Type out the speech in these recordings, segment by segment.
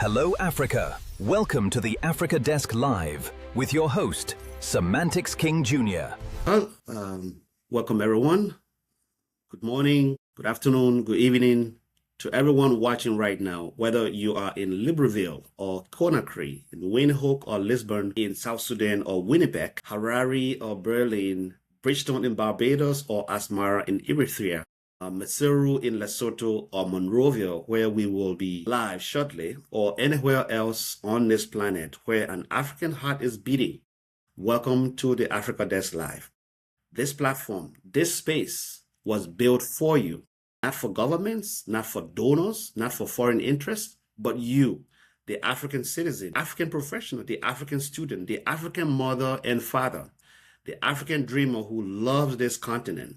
Hello, Africa. Welcome to the Africa Desk Live with your host, Semantics King Jr. Welcome, everyone. Good morning, good afternoon, good evening to everyone watching right now, whether you are in Libreville or Conakry, in Windhoek or Lisbon, in South Sudan or Winnipeg, Harare or Berlin, Bridgetown in Barbados or Asmara in Eritrea, Maseru in Lesotho or Monrovia, where we will be live shortly, or anywhere else on this planet where an African heart is beating. Welcome to the Africa Desk Live. This platform, this space was built for you, not for governments, not for donors, not for foreign interests, but you, the African citizen, African professional, the African student, the African mother and father, the African dreamer who loves this continent,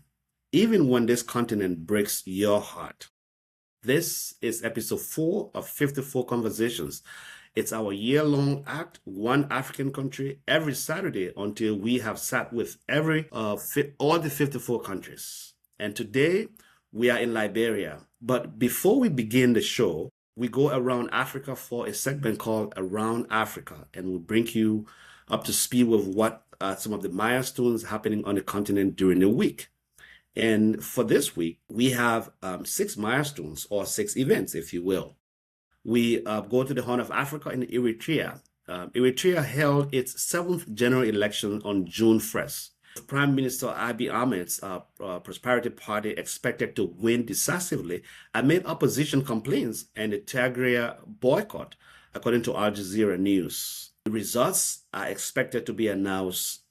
even when this continent breaks your heart. This is episode 4 of 54 Conversations. It's our year-long act, one African country every Saturday until we have sat with all the 54 countries. And today we are in Liberia. But before we begin the show, we go around Africa for a segment called Around Africa, and we'll bring you up to speed with what some of the milestones happening on the continent during the week. And for this week, we have 6 milestones, or 6 events, if you will. We go to the Horn of Africa in Eritrea. Eritrea held its 7th general election on June 1st. Prime Minister Abiy Ahmed's Prosperity Party expected to win decisively amid opposition complaints and the Tigray boycott, according to Al Jazeera News. The results are expected to be announced,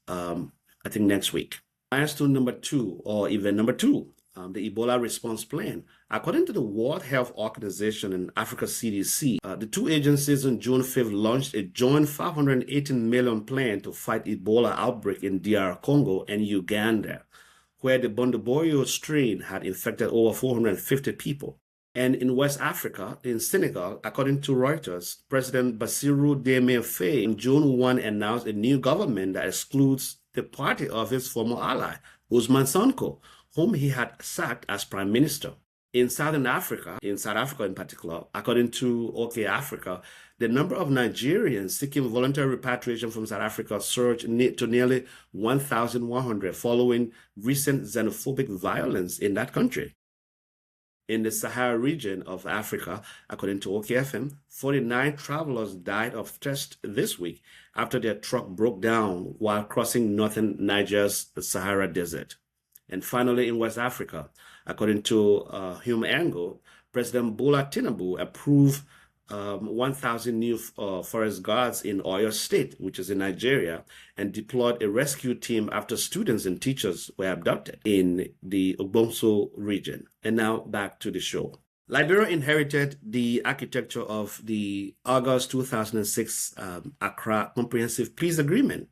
next week. Milestone number 2, or event number 2, the Ebola response plan. According to the World Health Organization and Africa CDC, the two agencies on June 5th launched a joint $518 million plan to fight Ebola outbreak in DR Congo and Uganda, where the Bundibugyo strain had infected over 450 people. And in West Africa, in Senegal, according to Reuters, President Bassirou Diomaye Faye in June 1 announced a new government that excludes the party of his former ally, Ousmane Sonko, whom he had sacked as prime minister. In South Africa in particular, according to OK Africa, the number of Nigerians seeking voluntary repatriation from South Africa surged to nearly 1,100 following recent xenophobic violence in that country. In the Sahara region of Africa, according to OKFM, 49 travelers died of thirst this week after their truck broke down while crossing northern Niger's Sahara Desert. And finally, in West Africa, according to Hume Angle, President Bola Tinubu approved 1,000 new forest guards in Oyo State, which is in Nigeria, and deployed a rescue team after students and teachers were abducted in the Ogbonso region. And now back to the show. Liberia inherited the architecture of the August 2006 Accra Comprehensive Peace Agreement.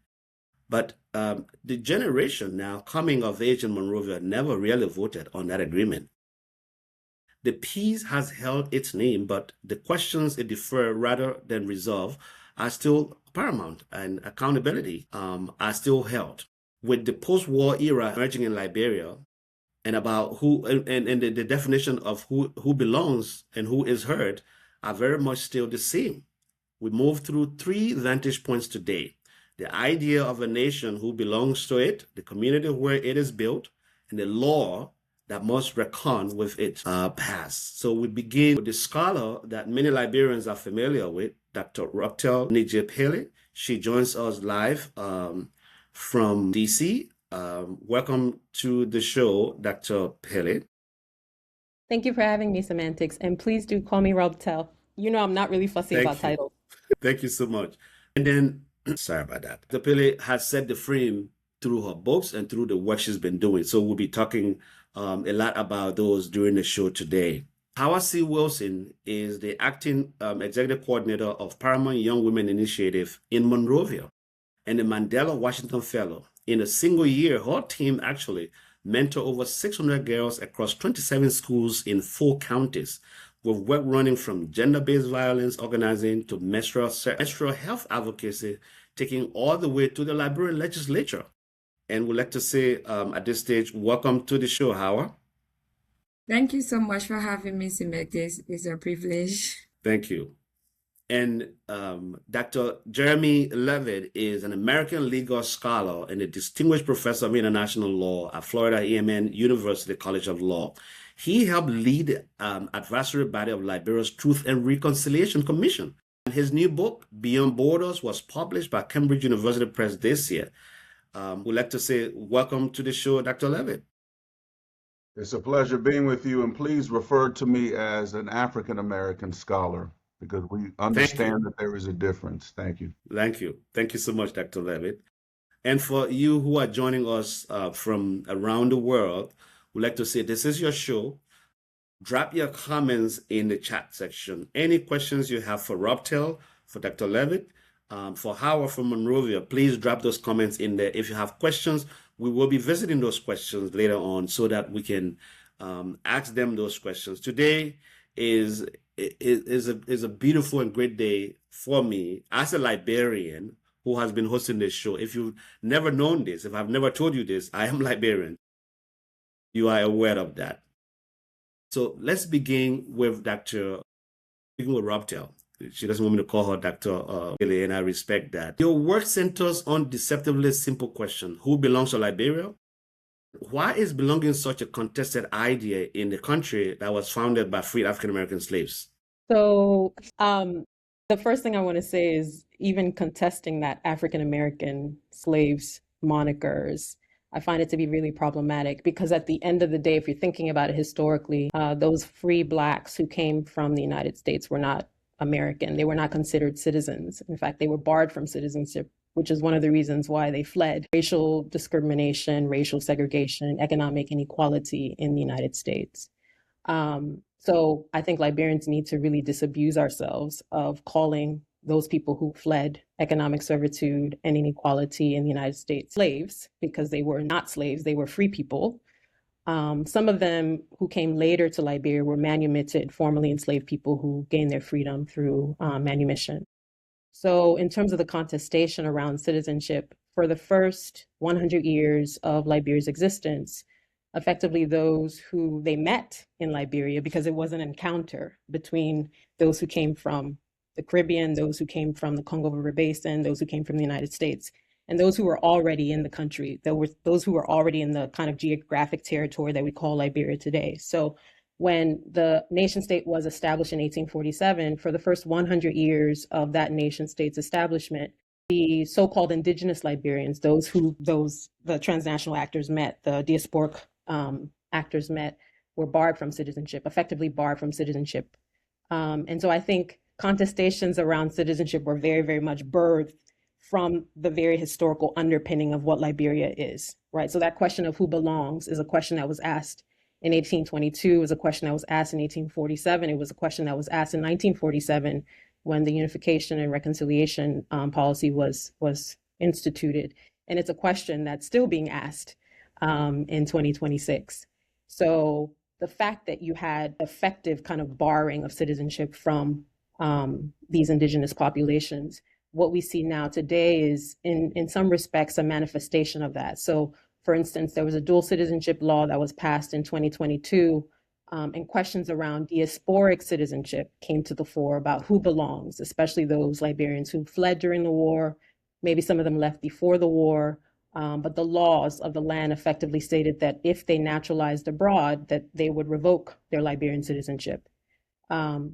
But the generation now coming of age in Monrovia never really voted on that agreement. The peace has held its name, but the questions it defer rather than resolve are still paramount, and accountability are still held. With the post-war era emerging in Liberia, and about who and the definition of who belongs and who is heard are very much still the same. We move through 3 vantage points today: the idea of a nation who belongs to it, the community where it is built, and the law that must reckon with its past. So we begin with the scholar that many Liberians are familiar with, Dr. Ruptel Nijepele. She joins us live from DC. Welcome to the show, Dr. Pele. Thank you for having me, Semantics, and please do call me Ruptel. You know I'm not really fussy about titles. Thank you so much. And then, sorry about that. Dr. Pele has set the frame through her books and through the work she's been doing. So we'll be talking a lot about those during the show today. Howard C. Wilson is the acting executive coordinator of Paramount Young Women Initiative in Monrovia and the Mandela Washington Fellow. In a single year, her team actually mentored over 600 girls across 27 schools in 4 counties, with work running from gender-based violence organizing to menstrual health advocacy, taking all the way to the Liberian legislature. And we'd like to say at this stage, welcome to the show, Howard. Thank you so much for having me, Simek. It's a privilege. Thank you. And Dr. Jeremy Levitt is an American legal scholar and a distinguished professor of international law at Florida A&M University College of Law. He helped lead advisory body of Liberia's Truth and Reconciliation Commission. And his new book, Beyond Borders, was published by Cambridge University Press this year. We'd like to say welcome to the show, Dr. Levitt. It's a pleasure being with you, and please refer to me as an African-American scholar, because we understand that there is a difference. Thank you. Thank you. Thank you so much, Dr. Levitt. And for you who are joining us from around the world, we'd like to say this is your show. Drop your comments in the chat section. Any questions you have for Robtel, for Dr. Levitt, for Howard from Monrovia, please drop those comments in there. If you have questions, we will be visiting those questions later on so that we can ask them those questions. Today is a beautiful and great day for me as a Liberian who has been hosting this show. If you've never known this, if I've never told you this, I am Liberian. You are aware of that. So let's begin with Robtel. She doesn't want me to call her Dr. Billy, and I respect that. Your work centers on deceptively simple question: who belongs to Liberia? Why is belonging such a contested idea in the country that was founded by freed African-American slaves? So the first thing I want to say is even contesting that African-American slaves monikers, I find it to be really problematic, because at the end of the day, if you're thinking about it historically, those free Blacks who came from the United States were not American. They were not considered citizens. In fact, they were barred from citizenship, which is one of the reasons why they fled. Racial discrimination, racial segregation, economic inequality in the United States. So I think Liberians need to really disabuse ourselves of calling those people who fled economic servitude and inequality in the United States slaves, because they were not slaves, they were free people. Some of them who came later to Liberia were manumitted, formerly enslaved people who gained their freedom through manumission. So in terms of the contestation around citizenship, for the first 100 years of Liberia's existence, effectively those who they met in Liberia, because it was an encounter between those who came from the Caribbean, those who came from the Congo River Basin, those who came from the United States, and those who were already in the country, those who were already in the kind of geographic territory that we call Liberia today. So when the nation state was established in 1847, for the first 100 years of that nation state's establishment, the so-called indigenous Liberians, the transnational actors met, the diasporic actors met, were barred from citizenship, effectively barred from citizenship. And so I think contestations around citizenship were very, very much birthed from the very historical underpinning of what Liberia is, right? So that question of who belongs is a question that was asked in 1822, it was a question that was asked in 1847, it was a question that was asked in 1947 when the Unification and Reconciliation policy was instituted. And it's a question that's still being asked in 2026. So the fact that you had effective kind of barring of citizenship from these indigenous populations, what we see now today is in some respects a manifestation of that. So for instance, there was a dual citizenship law that was passed in 2022, and questions around diasporic citizenship came to the fore about who belongs, especially those Liberians who fled during the war. Maybe some of them left before the war, but the laws of the land effectively stated that if they naturalized abroad, that they would revoke their Liberian citizenship.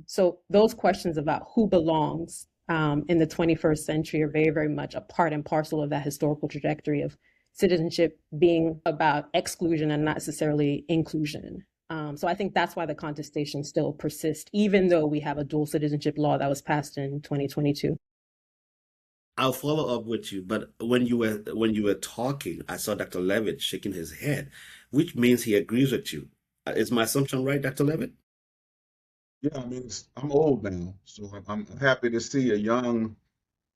So those questions about who belongs in the 21st century are very, very much a part and parcel of that historical trajectory of citizenship being about exclusion and not necessarily inclusion. So I think that's why the contestation still persists, even though we have a dual citizenship law that was passed in 2022. I'll follow up with you, but when you were talking, I saw Dr. Levitt shaking his head, which means he agrees with you. Is my assumption right, Dr. Levitt? Yeah, I mean, I'm old now, so I'm happy to see a young,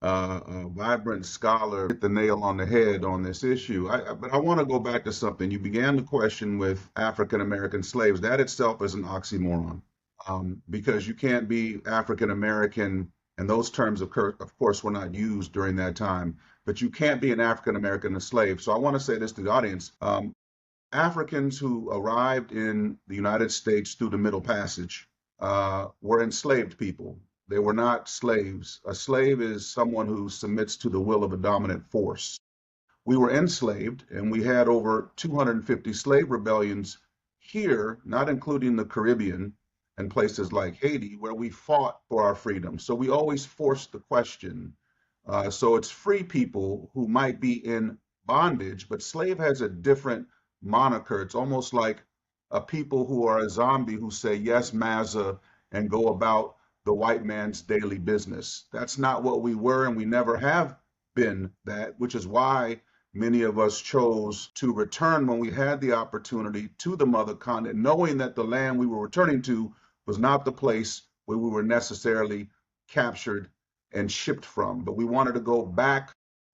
vibrant scholar hit the nail on the head on this issue. But I want to go back to something. You began the question with African American slaves. That itself is an oxymoron, because you can't be African American, and those terms, of course, were not used during that time, but you can't be an African American slave. So I want to say this to the audience. Africans who arrived in the United States through the Middle Passage were enslaved people. They were not slaves. A slave is someone who submits to the will of a dominant force. We were enslaved, and we had over 250 slave rebellions here, not including the Caribbean and places like Haiti, where we fought for our freedom. So we always forced the question. So it's free people who might be in bondage, but slave has a different moniker. It's almost like a people who are a zombie who say, yes, massa, and go about the white man's daily business. That's not what we were, and we never have been that, which is why many of us chose to return when we had the opportunity to the mother continent, knowing that the land we were returning to was not the place where we were necessarily captured and shipped from. But we wanted to go back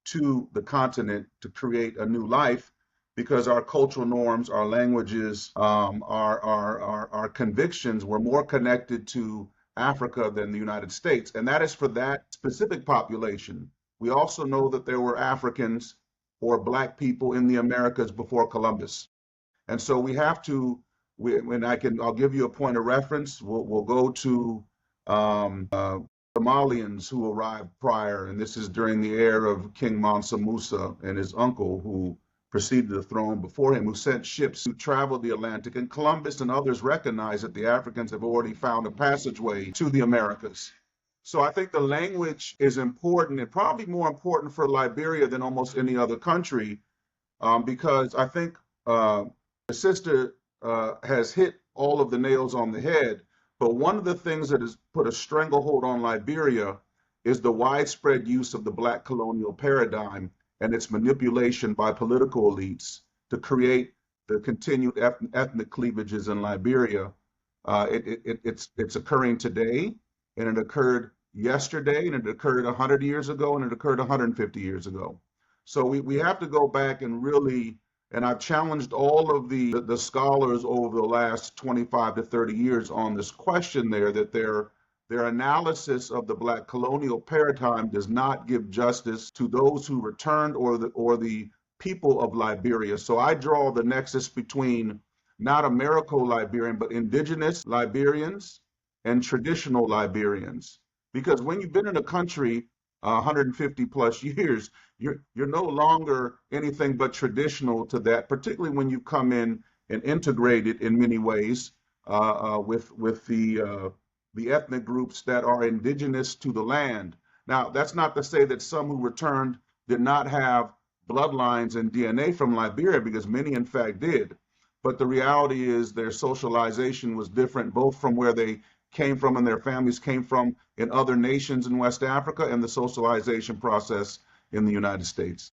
to the continent to create a new life because our cultural norms, our languages, our convictions were more connected to Africa than the United States. And that is for that specific population. We also know that there were Africans or Black people in the Americas before Columbus. And so we have to, I'll give you a point of reference. We'll go to Somalians who arrived prior, and this is during the era of King Mansa Musa and his uncle who preceded the throne before him, who sent ships to travel the Atlantic. And Columbus and others recognized that the Africans have already found a passageway to the Americas. So I think the language is important, and probably more important for Liberia than almost any other country, because I think the sister has hit all of the nails on the head. But one of the things that has put a stranglehold on Liberia is the widespread use of the Black colonial paradigm and its manipulation by political elites to create the continued ethnic cleavages in Liberia. It's occurring today, and it occurred yesterday, and it occurred 100 years ago, and it occurred 150 years ago. So we have to go back and really, and I've challenged all of the scholars over the last 25 to 30 years on this question there, that their analysis of the Black colonial paradigm does not give justice to those who returned or the people of Liberia. So I draw the nexus between not Americo-Liberian, but indigenous Liberians and traditional Liberians. Because when you've been in a country 150 plus years, you're no longer anything but traditional to that, particularly when you come in and integrate it in many ways with the ethnic groups that are indigenous to the land. Now, that's not to say that some who returned did not have bloodlines and DNA from Liberia, because many in fact did. But the reality is their socialization was different, both from where they came from and their families came from in other nations in West Africa, and the socialization process in the United States.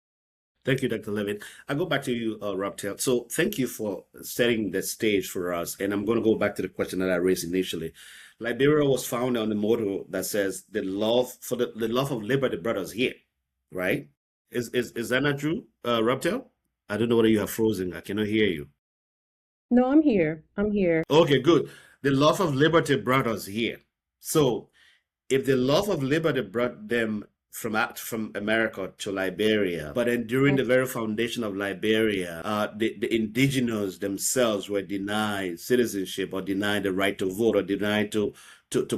Thank you, Dr. Levin. I'll go back to you, Robtel. So thank you for setting the stage for us. And I'm going to go back to the question that I raised initially. Liberia was founded on the motto that says the love of liberty brought us here, right? Is that not true, Robtel? I don't know whether you are frozen. I cannot hear you. No, I'm here. I'm here. Okay, good. The love of liberty brought us here. So if the love of liberty brought them from America to Liberia, but then during the very foundation of Liberia, the indigenous themselves were denied citizenship or denied the right to vote or denied to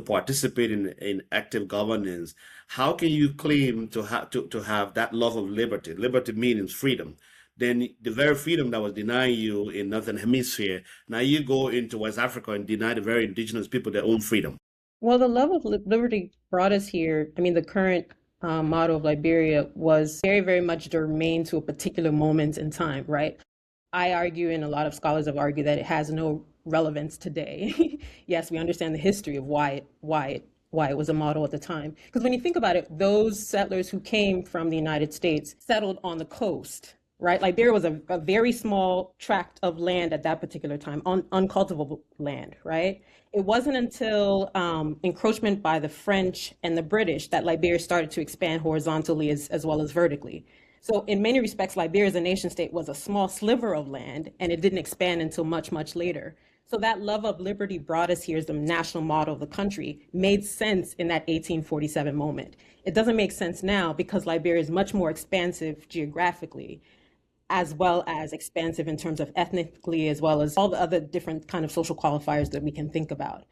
participate in active governance. How can you claim to have that love of liberty? Liberty means freedom. Then the very freedom that was denying you in Northern Hemisphere, now you go into West Africa and deny the very indigenous people their own freedom. Well, the love of liberty brought us here. I mean, the current motto of Liberia was very, very much germane to a particular moment in time, right? I argue, and a lot of scholars have argued, that it has no relevance today. Yes, we understand the history of why it was a motto at the time. Because when you think about it, those settlers who came from the United States settled on the coast, right? Liberia was a very small tract of land at that particular time, uncultivable land, right? It wasn't until encroachment by the French and the British that Liberia started to expand horizontally as well as vertically. So in many respects, Liberia as a nation state was a small sliver of land, and it didn't expand until much, much later. So that love of liberty brought us here as the national motto of the country made sense in that 1847 moment. It doesn't make sense now because Liberia is much more expansive geographically, as well as expansive in terms of ethnically, as well as all the other different kind of social qualifiers that we can think about.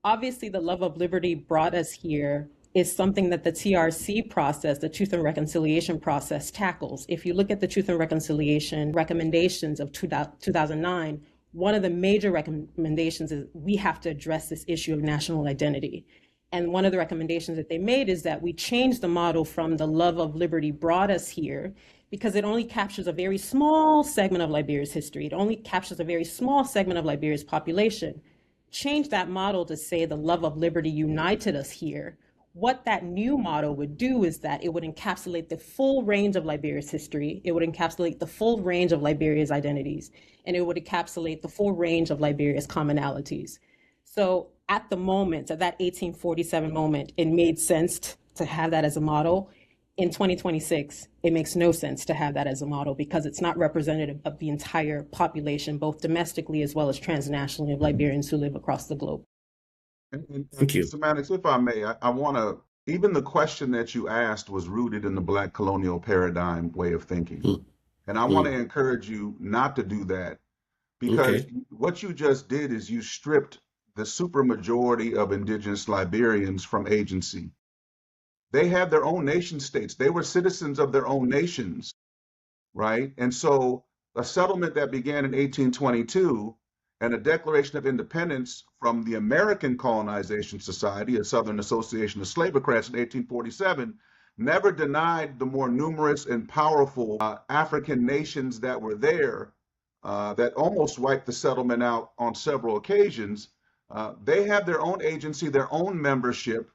obviously the love of liberty brought us here is something that the TRC process, the Truth and Reconciliation process, tackles. If you look at the Truth and Reconciliation recommendations of 2009, one of the major recommendations is we have to address this issue of national identity. And one of the recommendations that they made is that we change the model from the love of liberty brought us here, because it only captures a very small segment of Liberia's history. It only captures a very small segment of Liberia's population. Change that model to say the love of liberty united us here. What that new model would do is that it would encapsulate the full range of Liberia's history. It would encapsulate the full range of Liberia's identities, and it would encapsulate the full range of Liberia's commonalities. So at the moment, at that 1847 moment, it made sense to have that as a model. In 2026, it makes no sense to have that as a model because it's not representative of the entire population, both domestically as well as transnationally, of Liberians who live across the globe. Thank you. Semantics, if I may, I want to, even the question that you asked was rooted in the Black colonial paradigm way of thinking. And I want to encourage you not to do that, because what you just did is you stripped the supermajority of indigenous Liberians from agency. They have their own nation states. They were citizens of their own nations, right? And so a settlement that began in 1822 and a Declaration of Independence from the American Colonization Society, a Southern Association of Slavocrats in 1847, never denied the more numerous and powerful African nations that were there, that almost wiped the settlement out on several occasions. They have their own agency, their own membership.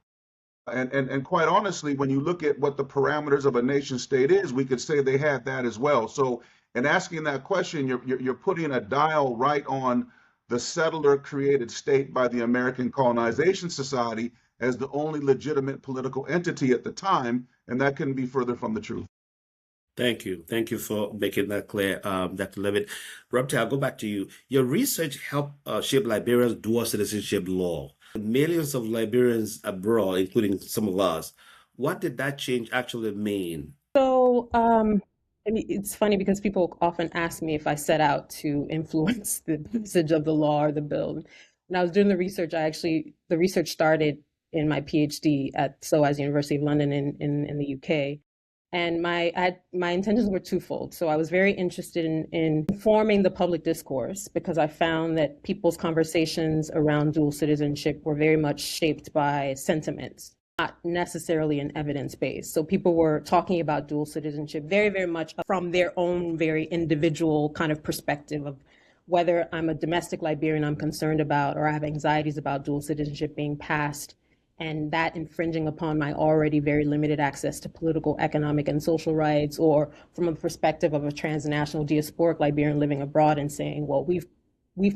And quite honestly, when you look at what the parameters of a nation state is, we could say they had that as well. So in asking that question, you're putting a dial right on the settler created state by the American Colonization Society as the only legitimate political entity at the time, and that couldn't be further from the truth. Thank you. Thank you for making that clear, Dr. Levitt. Robert, I'll go back to you. Your research helped shape Liberia's dual citizenship law. Millions of Liberians abroad, including some of us. What did that change actually mean? So, I mean, it's funny because people often ask me if I set out to influence the passage of the law or the bill. When I was doing the research, the research started in my PhD at SOAS, University of London in the UK. And my intentions were twofold. So I was very interested in informing the public discourse, because I found that people's conversations around dual citizenship were very much shaped by sentiments, not necessarily an evidence base. So people were talking about dual citizenship very, very much from their own very individual kind of perspective of whether I'm a domestic Liberian I'm concerned about, or I have anxieties about dual citizenship being passed, and that infringing upon my already very limited access to political, economic, and social rights, or from a perspective of a transnational diasporic Liberian living abroad and saying, well, we've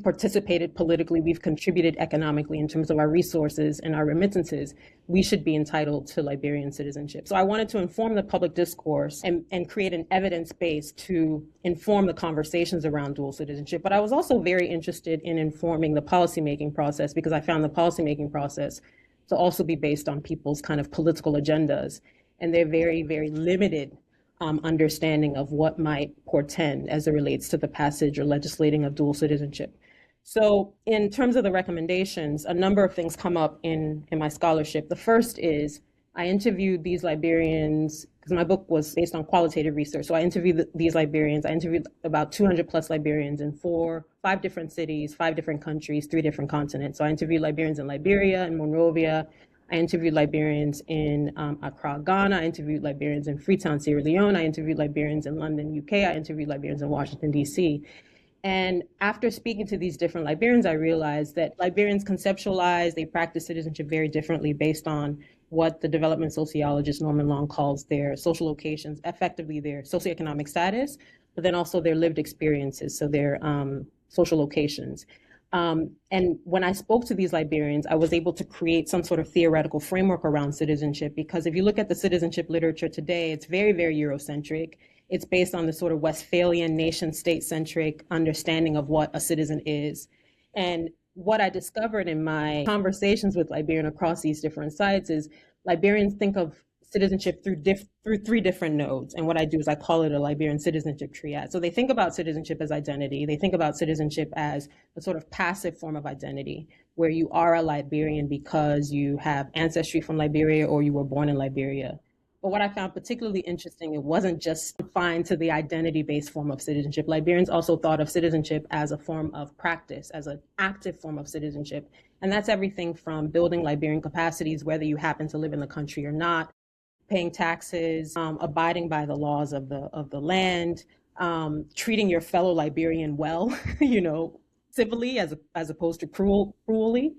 participated politically, we've contributed economically in terms of our resources and our remittances, we should be entitled to Liberian citizenship. So I wanted to inform the public discourse and create an evidence base to inform the conversations around dual citizenship. But I was also very interested in informing the policymaking process, because I found the policymaking process to also be based on people's kind of political agendas and their very, very limited understanding of what might portend as it relates to the passage or legislating of dual citizenship. So in terms of the recommendations, a number of things come up in my scholarship. The first is I interviewed these Liberians, because my book was based on qualitative research. So I interviewed these Liberians. I interviewed about 200 plus Liberians in 5 different cities, 5 different countries, 3 different continents. So I interviewed Liberians in Liberia and Monrovia. I interviewed Liberians in Accra, Ghana. I interviewed Liberians in Freetown, Sierra Leone. I interviewed Liberians in London, UK. I interviewed Liberians in Washington, DC. And after speaking to these different Liberians, I realized that Liberians conceptualize, they practice citizenship very differently based on what the development sociologist Norman Long calls their social locations, effectively their socioeconomic status, but then also their lived experiences, so their social locations. And when I spoke to these Liberians, I was able to create some sort of theoretical framework around citizenship, because if you look at the citizenship literature today, it's very, very Eurocentric. It's based on the sort of Westphalian nation-state-centric understanding of what a citizen is. And what I discovered in my conversations with Liberians across these different sites is Liberians think of citizenship through 3 different nodes. And what I do is I call it a Liberian citizenship triad. So they think about citizenship as identity. They think about citizenship as a sort of passive form of identity. where you are a Liberian because you have ancestry from Liberia or you were born in Liberia. But what I found particularly interesting, it wasn't just confined to the identity-based form of citizenship. Liberians also thought of citizenship as a form of practice, as an active form of citizenship. And that's everything from building Liberian capacities, whether you happen to live in the country or not, paying taxes, abiding by the laws of the land, treating your fellow Liberian well, civilly as opposed to cruelly.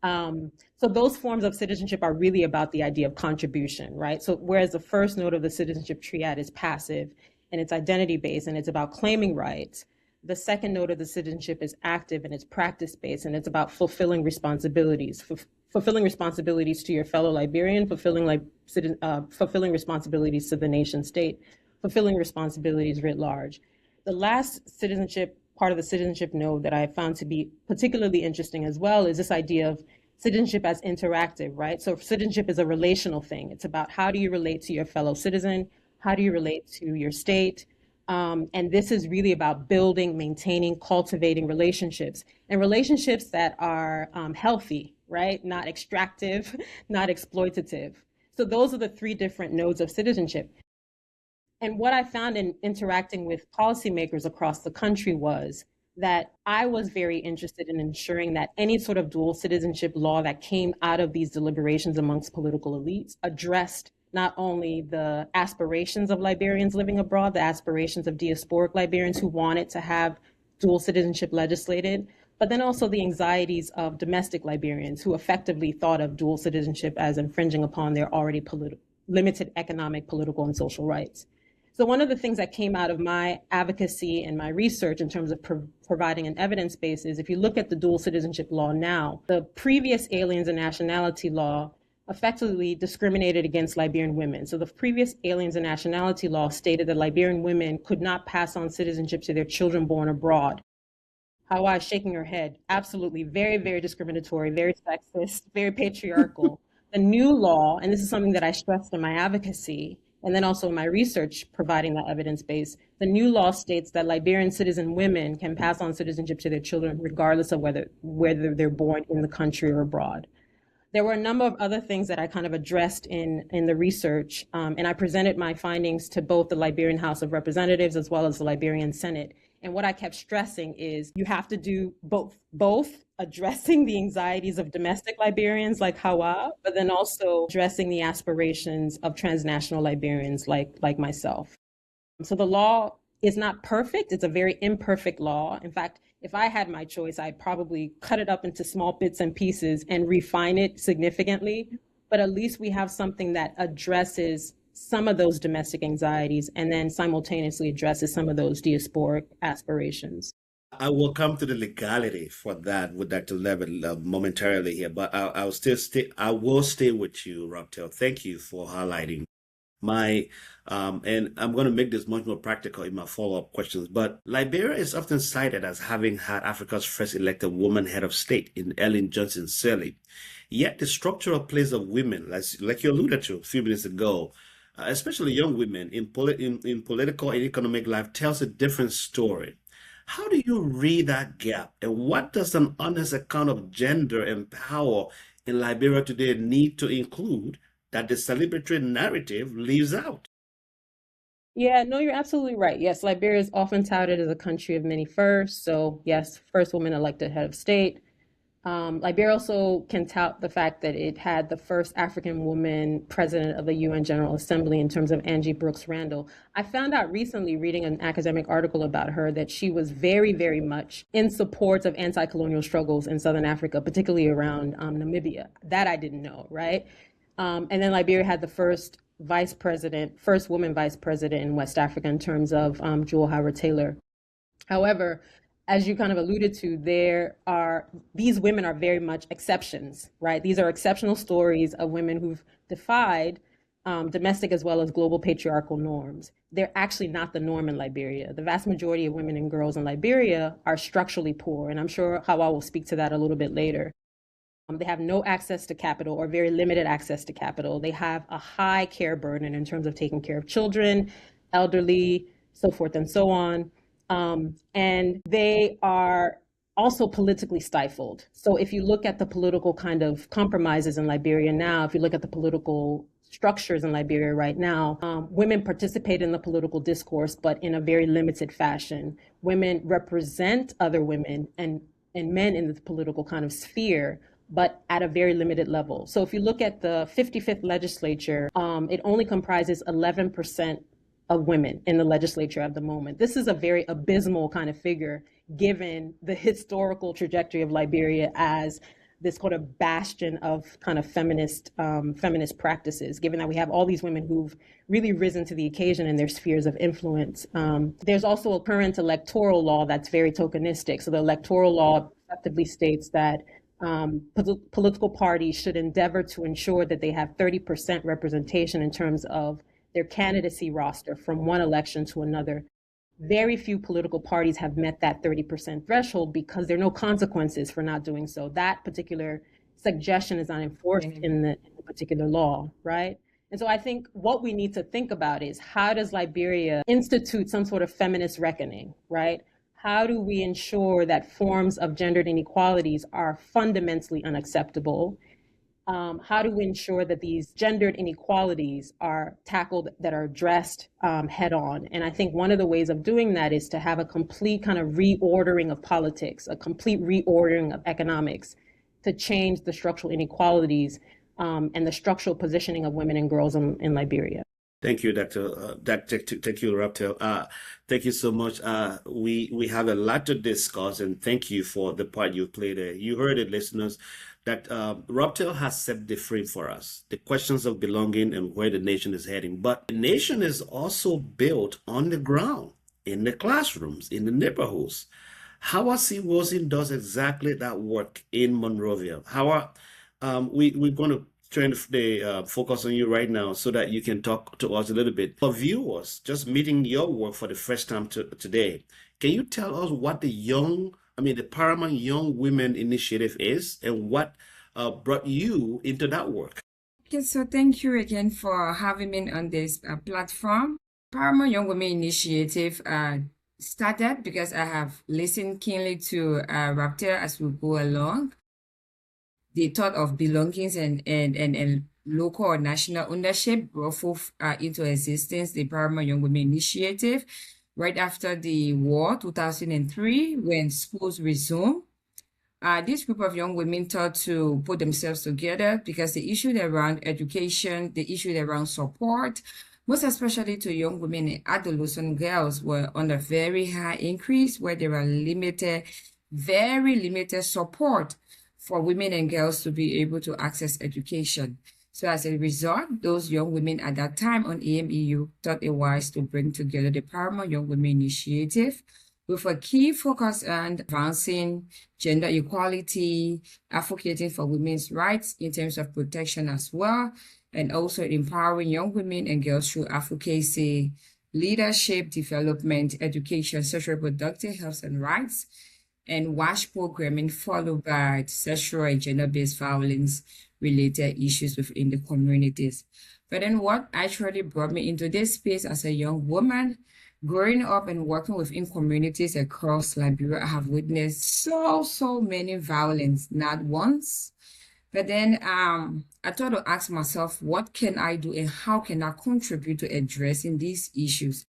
So those forms of citizenship are really about the idea of contribution, right? So whereas the first node of the citizenship triad is passive and it's identity based and it's about claiming rights, the second node of the citizenship is active and it's practice based and it's about fulfilling responsibilities, fulfilling responsibilities to your fellow Liberian, fulfilling responsibilities to the nation state, fulfilling responsibilities writ large. The last citizenship part of the citizenship node that I found to be particularly interesting as well is this idea of citizenship as interactive, right? So citizenship is a relational thing. It's about how do you relate to your fellow citizen? How do you relate to your state? And this is really about building, maintaining, cultivating relationships and relationships that are healthy, right? Not extractive, not exploitative. So those are the three different nodes of citizenship. And what I found in interacting with policymakers across the country was that I was very interested in ensuring that any sort of dual citizenship law that came out of these deliberations amongst political elites addressed not only the aspirations of Liberians living abroad, the aspirations of diasporic Liberians who wanted to have dual citizenship legislated, but then also the anxieties of domestic Liberians who effectively thought of dual citizenship as infringing upon their already limited economic, political, and social rights. So one of the things that came out of my advocacy and my research in terms of providing an evidence base is if you look at the dual citizenship law now, the previous aliens and nationality law effectively discriminated against Liberian women. So the previous aliens and nationality law stated that Liberian women could not pass on citizenship to their children born abroad. Hawa is shaking her head. Absolutely. Very, very discriminatory, very sexist, very patriarchal. The new law, and this is something that I stressed in my advocacy, and then also in my research providing that evidence base, the new law states that Liberian citizen women can pass on citizenship to their children regardless of whether they're born in the country or abroad. There were a number of other things that I kind of addressed in the research, and I presented my findings to both the Liberian House of Representatives as well as the Liberian Senate. And what I kept stressing is you have to do both addressing the anxieties of domestic Liberians like Hawa, but then also addressing the aspirations of transnational Liberians like myself. So the law is not perfect. It's a very imperfect law. In fact, if I had my choice, I'd probably cut it up into small bits and pieces and refine it significantly. But at least we have something that addresses some of those domestic anxieties and then simultaneously addresses some of those diasporic aspirations. I will come to the legality for that with Dr. Levitt momentarily here, but I will stay with you, Rocktail. Thank you for highlighting my and I'm going to make this much more practical in my follow-up questions. But Liberia is often cited as having had Africa's first elected woman head of state in Ellen Johnson Sirleaf. Yet the structural place of women, like you alluded to a few minutes ago, especially young women in political and economic life, tells a different story. How do you read that gap? And what does an honest account of gender and power in Liberia today need to include that the celebratory narrative leaves out? Yeah, no, you're absolutely right. Yes, Liberia is often touted as a country of many firsts. So yes, first woman elected head of state. Liberia also can tout the fact that it had the first African woman president of the UN General Assembly in terms of Angie Brooks Randall. I found out recently reading an academic article about her that she was very, very much in support of anti-colonial struggles in Southern Africa, particularly around Namibia. That I didn't know, right? And then Liberia had the first woman vice president in West Africa in terms of Jewel Howard Taylor. However, as you kind of alluded to, these women are very much exceptions, right? These are exceptional stories of women who've defied domestic as well as global patriarchal norms. They're actually not the norm in Liberia. The vast majority of women and girls in Liberia are structurally poor, and I'm sure Hawa will speak to that a little bit later. They have no access to capital or very limited access to capital. They have a high care burden in terms of taking care of children, elderly, so forth and so on. And they are also politically stifled. So if you look at the political kind of compromises in Liberia now, if you look at the political structures in Liberia right now, women participate in the political discourse, but in a very limited fashion. Women represent other women and men in the political kind of sphere, but at a very limited level. So if you look at the 55th legislature, it only comprises 11% of women in the legislature at the moment. This is a very abysmal kind of figure, given the historical trajectory of Liberia as this kind of bastion of kind of feminist practices, given that we have all these women who've really risen to the occasion in their spheres of influence. There's also a current electoral law that's very tokenistic. So the electoral law effectively states that political parties should endeavor to ensure that they have 30% representation in terms of their candidacy roster from one election to another. Very few political parties have met that 30% threshold because there are no consequences for not doing so. That particular suggestion is not enforced in the particular law, right? And so I think what we need to think about is, how does Liberia institute some sort of feminist reckoning, right? How do we ensure that forms of gendered inequalities are fundamentally unacceptable? How do we ensure that these gendered inequalities are tackled, that are addressed head on? And I think one of the ways of doing that is to have a complete kind of reordering of politics, a complete reordering of economics, to change the structural inequalities and the structural positioning of women and girls in Liberia. Thank you, Dr. Thank you, Raptel. Thank you so much. We have a lot to discuss, and thank you for the part you played there. You heard it, listeners, that Raptel has set the frame for us, the questions of belonging and where the nation is heading. But the nation is also built on the ground, in the classrooms, in the neighborhoods. How C. Wilson does exactly that work in Monrovia. How we're going to trying to focus on you right now so that you can talk to us a little bit. For viewers just meeting your work for the first time today, can you tell us what the Paramount Young Women Initiative is and what brought you into that work? Okay, so thank you again for having me on this platform. Paramount Young Women Initiative started because I have listened keenly to Raptor as we go along. The thought of belongings and local or national ownership brought forth into existence the Paramount Young Women Initiative right after the war, 2003, when schools resumed. This group of young women thought to put themselves together because the issue around education, the issue around support, most especially to young women and adolescent girls, were on a very high increase, where there are very limited support for women and girls to be able to access education. So as a result, those young women at that time on AMEU thought it wise to bring together the Paramount Young Women Initiative with a key focus on advancing gender equality, advocating for women's rights in terms of protection as well, and also empowering young women and girls through advocacy, leadership, development, education, social reproductive health and rights, and WASH programming, followed by sexual and gender-based violence related issues within the communities. But then what actually brought me into this space as a young woman, growing up and working within communities across Liberia, I have witnessed so many violence, not once. But then I thought to ask myself, what can I do and how can I contribute to addressing these issues?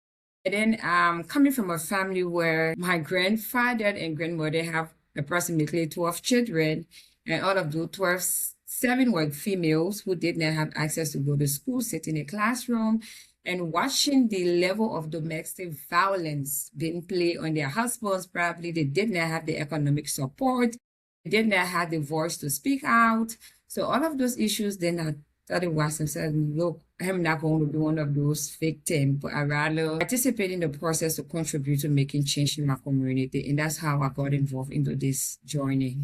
And then coming from a family where my grandfather and grandmother have approximately 12 children, and out of those 12, 7 were females who did not have access to go to school, sit in a classroom, and watching the level of domestic violence being played on their husbands. Probably they did not have the economic support, they did not have the voice to speak out. So all of those issues, then I thought it was and said, look, I'm not going to be one of those victims, but I rather participate in the process to contribute to making change in my community. And that's how I got involved into this journey.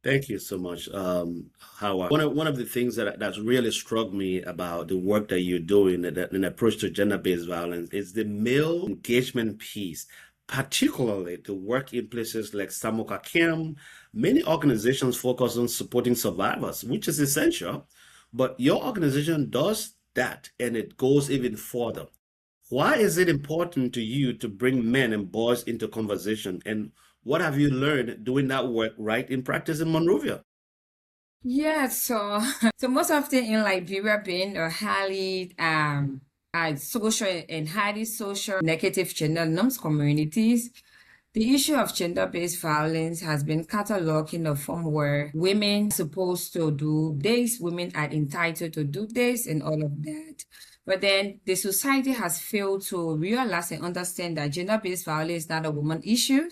Thank you so much, Howard. One of the things that's really struck me about the work that you're doing in approach to gender-based violence is the male engagement piece, particularly the work in places like Samoka Camp. Many organizations focus on supporting survivors, which is essential, but your organization does that and it goes even further. Why is it important to you to bring men and boys into conversation, and What have you learned doing that work right in practice in Monrovia? Yeah, so so most often in Liberia, being a highly social and highly social negative gender norms communities, the issue of gender-based violence has been cataloged in a form where women are supposed to do this, women are entitled to do this, and all of that. But then the society has failed to realize and understand that gender-based violence is not a woman issue.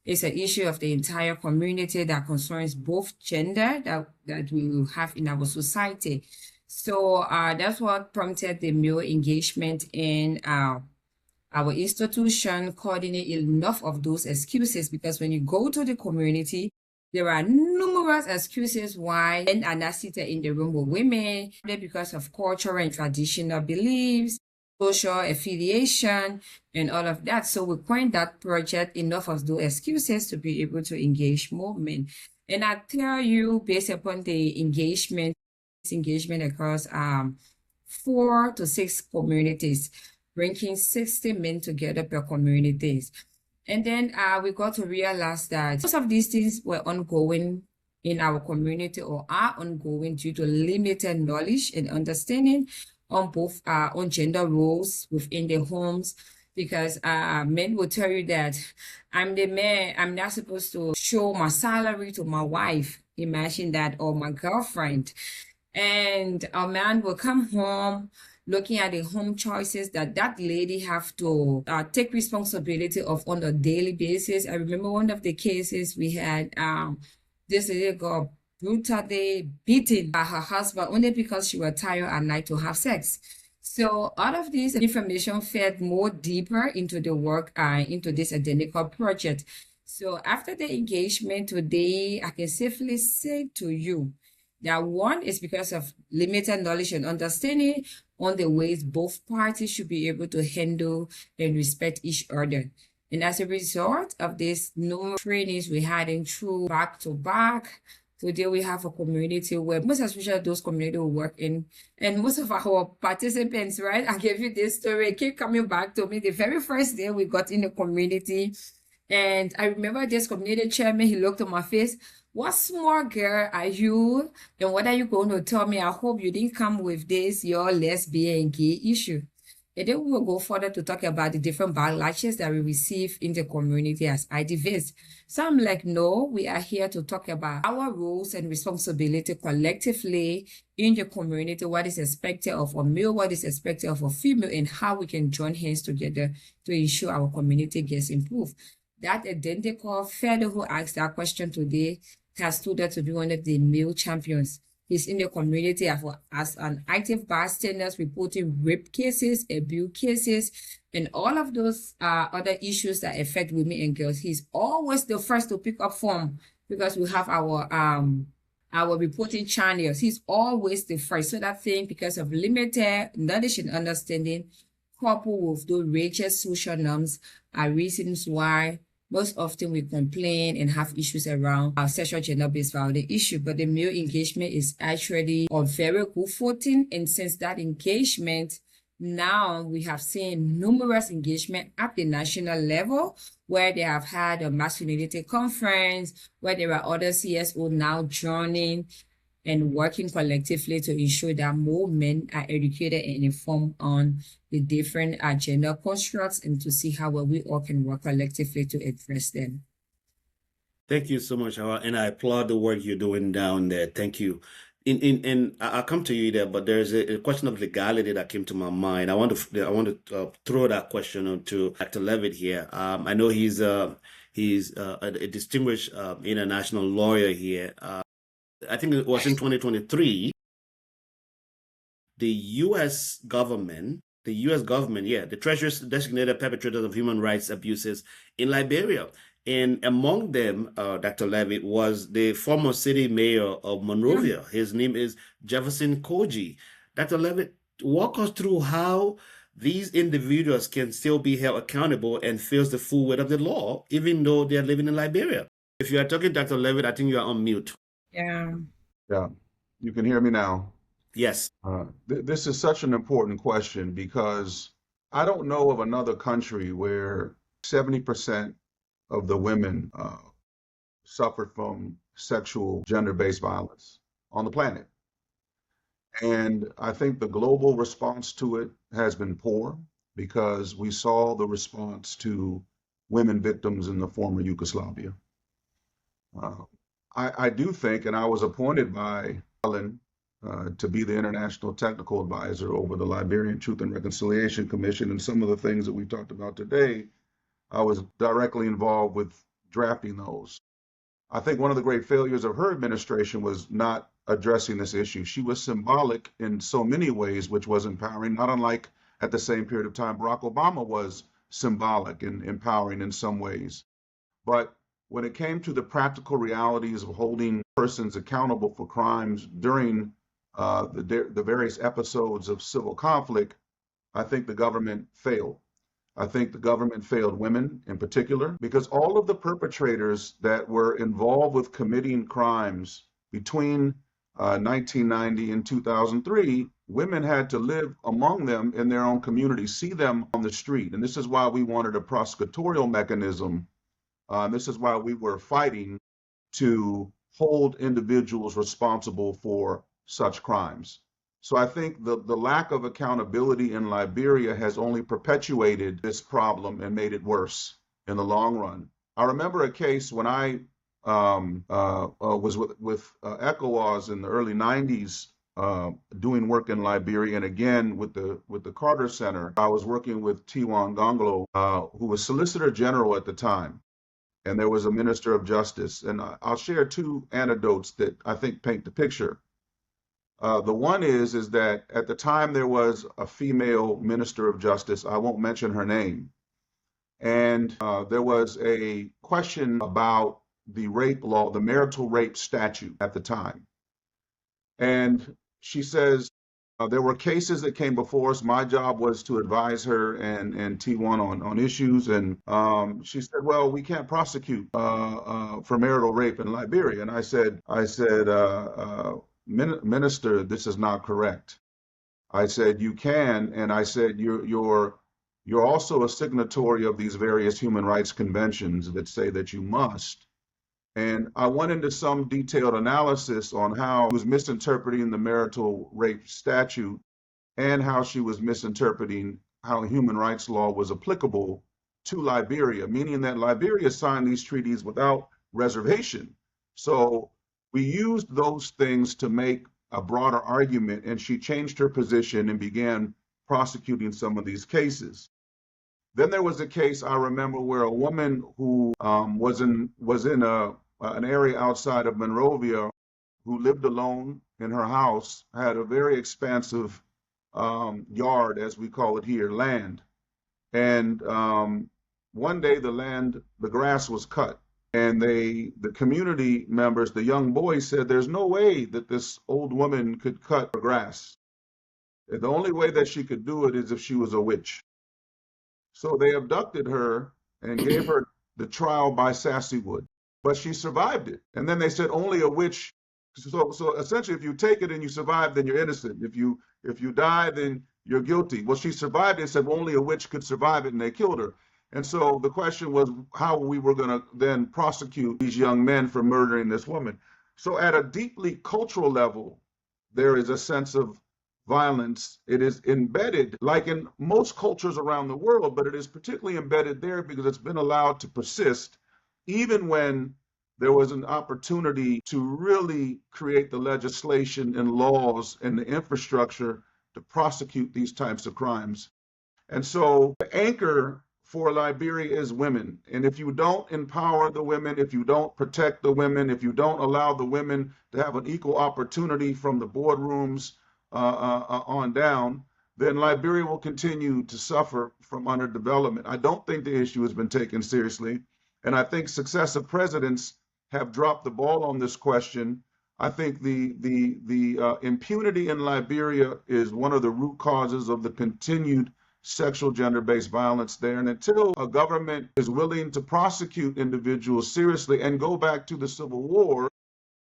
It's an issue of the entire community that concerns both gender that we have in our society. So that's what prompted the male engagement in our institution, coordinate enough of those excuses, because when you go to the community, there are numerous excuses why men are not seated in the room with women, because of cultural and traditional beliefs, social affiliation, and all of that. So we point that project enough of those excuses to be able to engage more men. And I tell you, based upon the engagement across 4 to 6 communities, bringing 60 men together per communities. And then we got to realize that most of these things were ongoing in our community or are ongoing due to limited knowledge and understanding on both on gender roles within the homes, because men will tell you that I'm the man, I'm not supposed to show my salary to my wife, imagine that, or my girlfriend. And a man will come home looking at the home choices that lady have to take responsibility of on a daily basis. I remember one of the cases we had, this lady got brutally beaten by her husband only because she was tired at night to have sex. So all of this information fed more deeper into the work, into this identical project. So after the engagement today, I can safely say to you that one is because of limited knowledge and understanding on the ways both parties should be able to handle and respect each other. And as a result of this numerous trainings we had in through back to back, today we have a community where most especially those community we work in, and most of our participants, right? I gave you this story, keep coming back to me. The very first day we got in the community, and I remember this community chairman, he looked at my face. What small girl are you? And what are you going to tell me? I hope you didn't come with this, your lesbian and gay issue. And then we will go further to talk about the different backlashes that we receive in the community as activists. So I'm like, no, we are here to talk about our roles and responsibility collectively in the community, what is expected of a male, what is expected of a female, and how we can join hands together to ensure our community gets improved. That identical fellow who asked that question today has stood up to be one of the male champions. He's in the community as an active bystander, reporting rape cases, abuse cases, and all of those other issues that affect women and girls. He's always the first to pick up form because we have our reporting channels. He's always the first. So that thing, because of limited knowledge and understanding, coupled with those rigid social norms, are reasons why most often we complain and have issues around our sexual gender-based violence issue. But the male engagement is actually on very good footing. And since that engagement, now we have seen numerous engagement at the national level where they have had a masculinity conference, where there are other CSO now joining and working collectively to ensure that more men are educated and informed on the different gender constructs and to see how well we all can work collectively to address them. Thank you so much, Hawa, and I applaud the work you're doing down there. Thank you. And I'll come to you there, but there's a question of legality that came to my mind. I want to throw that question to Dr. Levitt here. I know he's a distinguished international lawyer here. I think it was in 2023, the U.S. government, the Treasury's designated perpetrators of human rights abuses in Liberia. And among them, Dr. Levitt, was the former city mayor of Monrovia. His name is Jefferson Koji. Dr. Levitt, walk us through how these individuals can still be held accountable and face the full weight of the law, even though they're living in Liberia. If you are talking, Dr. Levitt, I think you are on mute. Yeah. Yeah, you can hear me now. Yes. This is such an important question because I don't know of another country where 70% of the women suffered from sexual gender-based violence on the planet. And I think the global response to it has been poor because we saw the response to women victims in the former Yugoslavia. I do think, and I was appointed by Ellen to be the international technical advisor over the Liberian Truth and Reconciliation Commission, and some of the things that we talked about today, I was directly involved with drafting those. I think one of the great failures of her administration was not addressing this issue. She was symbolic in so many ways, which was empowering, not unlike at the same period of time Barack Obama was symbolic and empowering in some ways. But when it came to the practical realities of holding persons accountable for crimes during the various episodes of civil conflict, I think the government failed. I think the government failed women in particular, because all of the perpetrators that were involved with committing crimes between 1990 and 2003, women had to live among them in their own communities, see them on the street. And this is why we wanted a prosecutorial mechanism. This is why we were fighting to hold individuals responsible for such crimes. So I think the lack of accountability in Liberia has only perpetuated this problem and made it worse in the long run. I remember a case when I was with ECOWAS in the early 90s, doing work in Liberia, and again with the Carter Center. I was working with Tiwan Gonglo, who was Solicitor General at the time, and there was a Minister of Justice. And I'll share two anecdotes that I think paint the picture. The one is that at the time there was a female Minister of Justice. I won't mention her name. And there was a question about the rape law, the marital rape statute at the time. And she says, there were cases that came before us. My job was to advise her and T1 on issues. And she said, well, we can't prosecute for marital rape in Liberia. And I said, Minister, this is not correct. I said, you can. And I said, you're also a signatory of these various human rights conventions that say that you must. And I went into some detailed analysis on how she was misinterpreting the marital rape statute and how she was misinterpreting how human rights law was applicable to Liberia, meaning that Liberia signed these treaties without reservation. So we used those things to make a broader argument, and she changed her position and began prosecuting some of these cases. Then there was a case I remember where a woman who was in an area outside of Monrovia, who lived alone in her house, had a very expansive yard, as we call it here, land. And one day the grass was cut. And the community members, the young boys, said there's no way that this old woman could cut her grass. The only way that she could do it is if she was a witch. So they abducted her and gave her the trial by Sassywood, but she survived it. And then they said only a witch. So essentially, if you take it and you survive, then you're innocent. If you die, then you're guilty. Well, she survived it and said only a witch could survive it, and they killed her. And so the question was how we were going to then prosecute these young men for murdering this woman. So at a deeply cultural level, there is a sense of violence. It is embedded, like in most cultures around the world, but it is particularly embedded there because it's been allowed to persist, even when there was an opportunity to really create the legislation and laws and the infrastructure to prosecute these types of crimes. And so the anchor for Liberia is women. And if you don't empower the women, if you don't protect the women, if you don't allow the women to have an equal opportunity from the boardrooms on down, then Liberia will continue to suffer from underdevelopment. I don't think the issue has been taken seriously. And I think successive presidents have dropped the ball on this question. I think the impunity in Liberia is one of the root causes of the continued sexual gender-based violence there. And until a government is willing to prosecute individuals seriously and go back to the Civil War,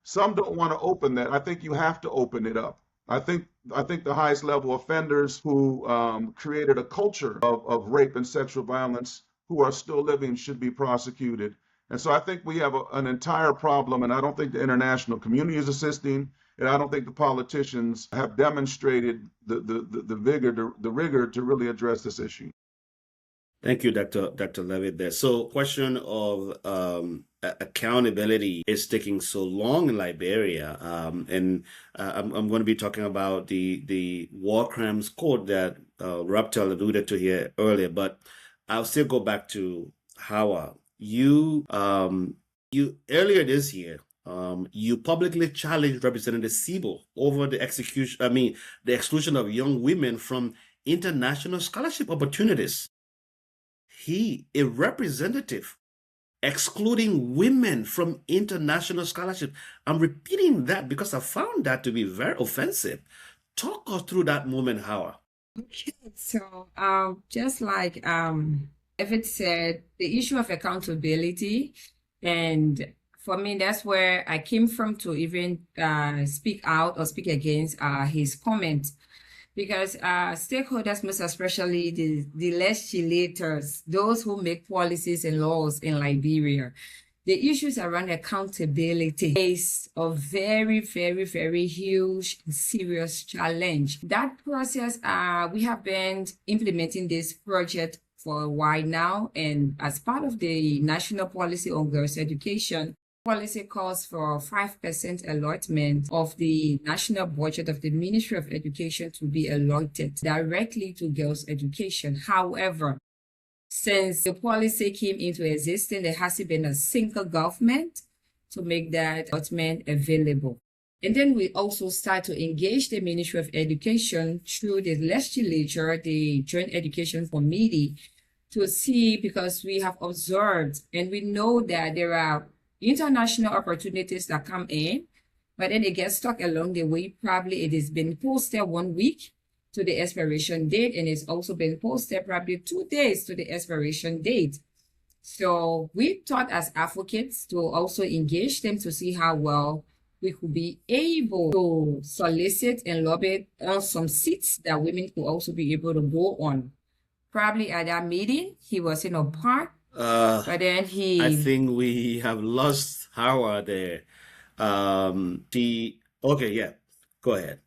some don't want to open that. I think you have to open it up. I think the highest level offenders who created a culture of rape and sexual violence who are still living should be prosecuted. And so I think we have an entire problem, and I don't think the international community is assisting, and I don't think the politicians have demonstrated the vigor, the rigor to really address this issue. Thank you, Dr. Levitt there. So question of accountability is taking so long in Liberia. And I'm going to be talking about the war crimes code that Raptel alluded to here earlier, but I'll still go back to Howard. You earlier this year, you publicly challenged Representative Siebel over the exclusion of young women from international scholarship opportunities. He, a representative, excluding women from international scholarship. I'm repeating that because I found that to be very offensive. Talk us through that moment, Howard. Okay, so just like David said, the issue of accountability, and for me, that's where I came from to even speak out or speak against his comment. Because stakeholders, most especially the legislators, those who make policies and laws in Liberia, the issues around accountability is a very, very, very huge, serious challenge. That process, we have been implementing this project for a while now, and as part of the national policy on girls' education, policy calls for 5% allotment of the national budget of the Ministry of Education to be allotted directly to girls' education. However, since the policy came into existence, there hasn't been a single government to make that allotment available. And then we also start to engage the Ministry of Education through the legislature, the Joint Education Committee, to see, because we have observed and we know that there are international opportunities that come in, but then they get stuck along the way. Probably it has been posted 1 week to the expiration date, and it's also been posted probably 2 days to the expiration date. So we thought as advocates to also engage them to see how well we could be able to solicit and lobby on some seats that women could also be able to go on. Probably at that meeting, he was in a park. But then I think we have lost Howard there. Okay, yeah, go ahead.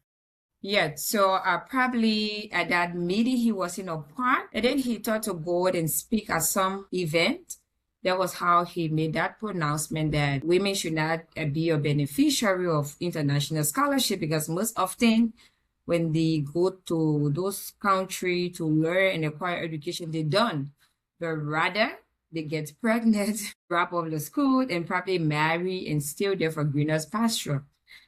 Yeah, so probably at that meeting he was in a park, and then he thought to go and speak at some event. That was how he made that pronouncement that women should not be a beneficiary of international scholarship, because most often when they go to those countries to learn and acquire education, they don't, but rather they get pregnant, drop off the school, and probably marry and still there for greener pasture.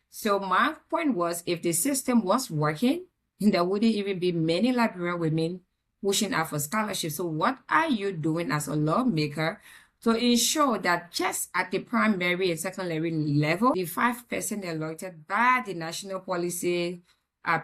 So my point was, if the system was working, there wouldn't even be many Liberian women pushing out for scholarships. So what are you doing as a lawmaker to ensure that just at the primary and secondary level, the 5% allotted by the national policy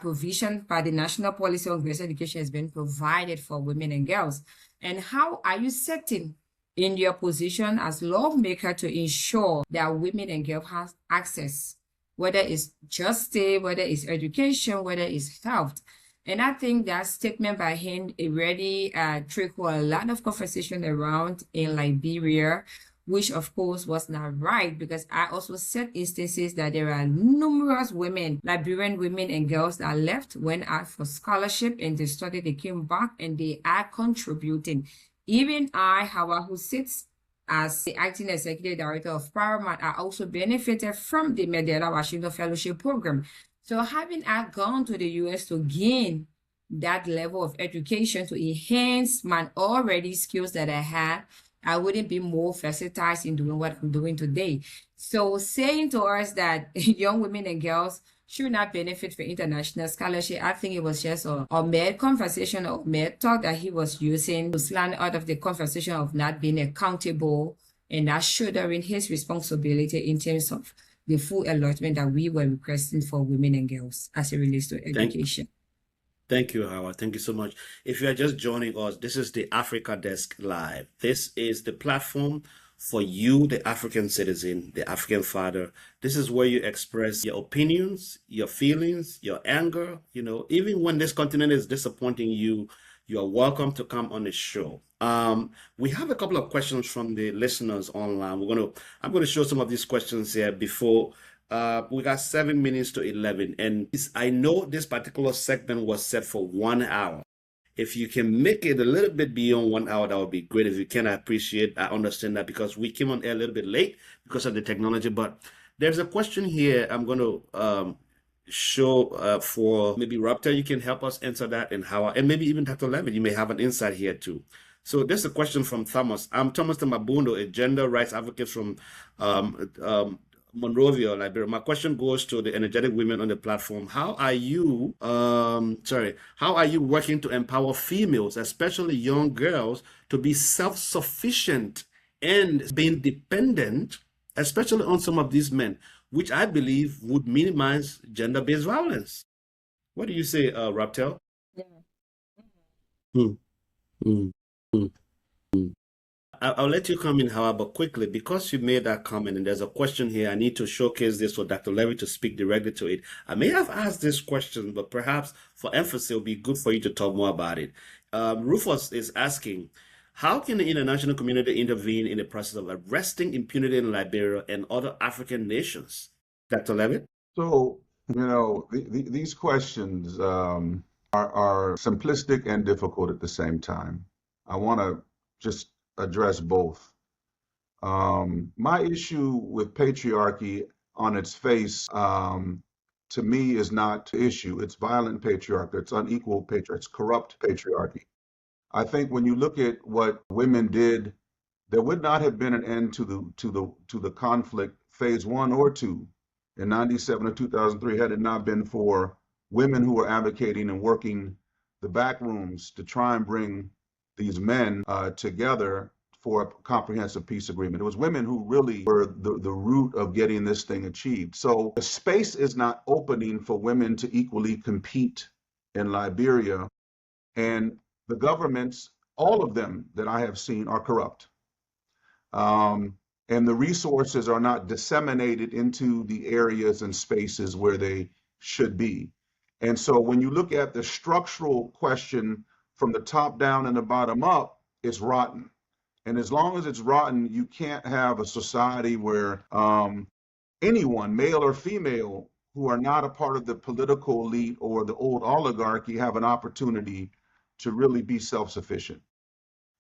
provision by the national policy on girls' education has been provided for women and girls? And how are you setting in your position as lawmaker to ensure that women and girls have access, whether it's justice, whether it's education, whether it's health? And I think that statement by him already triggered a lot of conversation around in Liberia, which of course was not right, because I also said instances that there are numerous women, Liberian women and girls that left, went out for scholarship and they studied, they came back and they are contributing. Even I, Hawa, who sits as the acting executive director of Paramount, I also benefited from the Mandela Washington Fellowship Program. So having I gone to the US to gain that level of education to enhance my already skills that I had, I wouldn't be more versatile in doing what I'm doing today. So saying to us that young women and girls should not benefit from international scholarship, I think it was just a mere conversation or mere talk that he was using to slant out of the conversation of not being accountable and not shouldering his responsibility in terms of the full allotment that we were requesting for women and girls as it relates to education. Thank you, Howard. Thank you so much. If you are just joining us, this is the Africa Desk Live. This is the platform for you, the African citizen, the African father. This is where you express your opinions, your feelings, your anger. You know, even when this continent is disappointing you, you are welcome to come on the show. We have a couple of questions from the listeners online. I'm going to show some of these questions here before we got 7 minutes to 11, and I know this particular segment was set for 1 hour. If you can make it a little bit beyond 1 hour, that would be great. If you can, I understand that because we came on air a little bit late because of the technology. But there's a question here I'm going to show for maybe Raptor. You can help us answer that, and maybe even Dr. Levitt, you may have an insight here too. So there's a question from Thomas. I'm Thomas Tamabundo, a gender rights advocate from Monrovia, Liberia. My question goes to the energetic women on the platform. How are you working to empower females, especially young girls, to be self-sufficient and being dependent, especially on some of these men, which I believe would minimize gender-based violence? What do you say, Raptel? Yeah. Hmm. Hmm. Hmm. Hmm. I'll let you come in, however, quickly, because you made that comment, and there's a question here. I need to showcase this for Dr. Levy to speak directly to it. I may have asked this question, but perhaps for emphasis, it'll be good for you to talk more about it. Rufus is asking, how can the international community intervene in the process of arresting impunity in Liberia and other African nations? Dr. Levitt? So, these questions are simplistic and difficult at the same time. I want to just address both. My issue with patriarchy on its face, to me, is not the issue. It's violent patriarchy. It's unequal patriarchy. It's corrupt patriarchy. I think when you look at what women did, there would not have been an end to the conflict, phase 1 or 2, in 97 or 2003, had it not been for women who were advocating and working the back rooms to try and bring these men together for a comprehensive peace agreement. It was women who really were the root of getting this thing achieved. So the space is not opening for women to equally compete in Liberia. And the governments, all of them that I have seen, are corrupt. And the resources are not disseminated into the areas and spaces where they should be. And so when you look at the structural question from the top down and the bottom up, it's rotten. And as long as it's rotten, you can't have a society where anyone, male or female, who are not a part of the political elite or the old oligarchy have an opportunity to really be self-sufficient.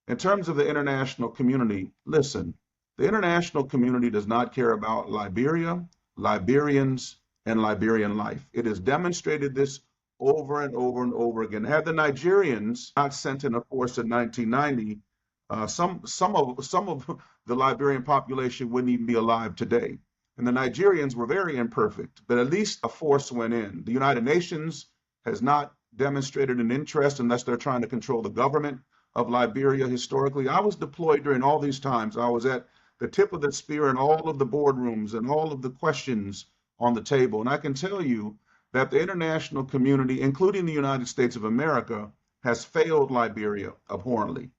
In terms of the international community, listen, the international community does not care about Liberia, Liberians, and Liberian life. It has demonstrated this over and over and over again. Had the Nigerians not sent in a force in 1990, some of the Liberian population wouldn't even be alive today. And the Nigerians were very imperfect, but at least a force went in. The United Nations has not demonstrated an interest unless they're trying to control the government of Liberia historically. I was deployed during all these times. I was at the tip of the spear in all of the boardrooms and all of the questions on the table. And I can tell you that the international community, including the United States of America, has failed Liberia abhorrently.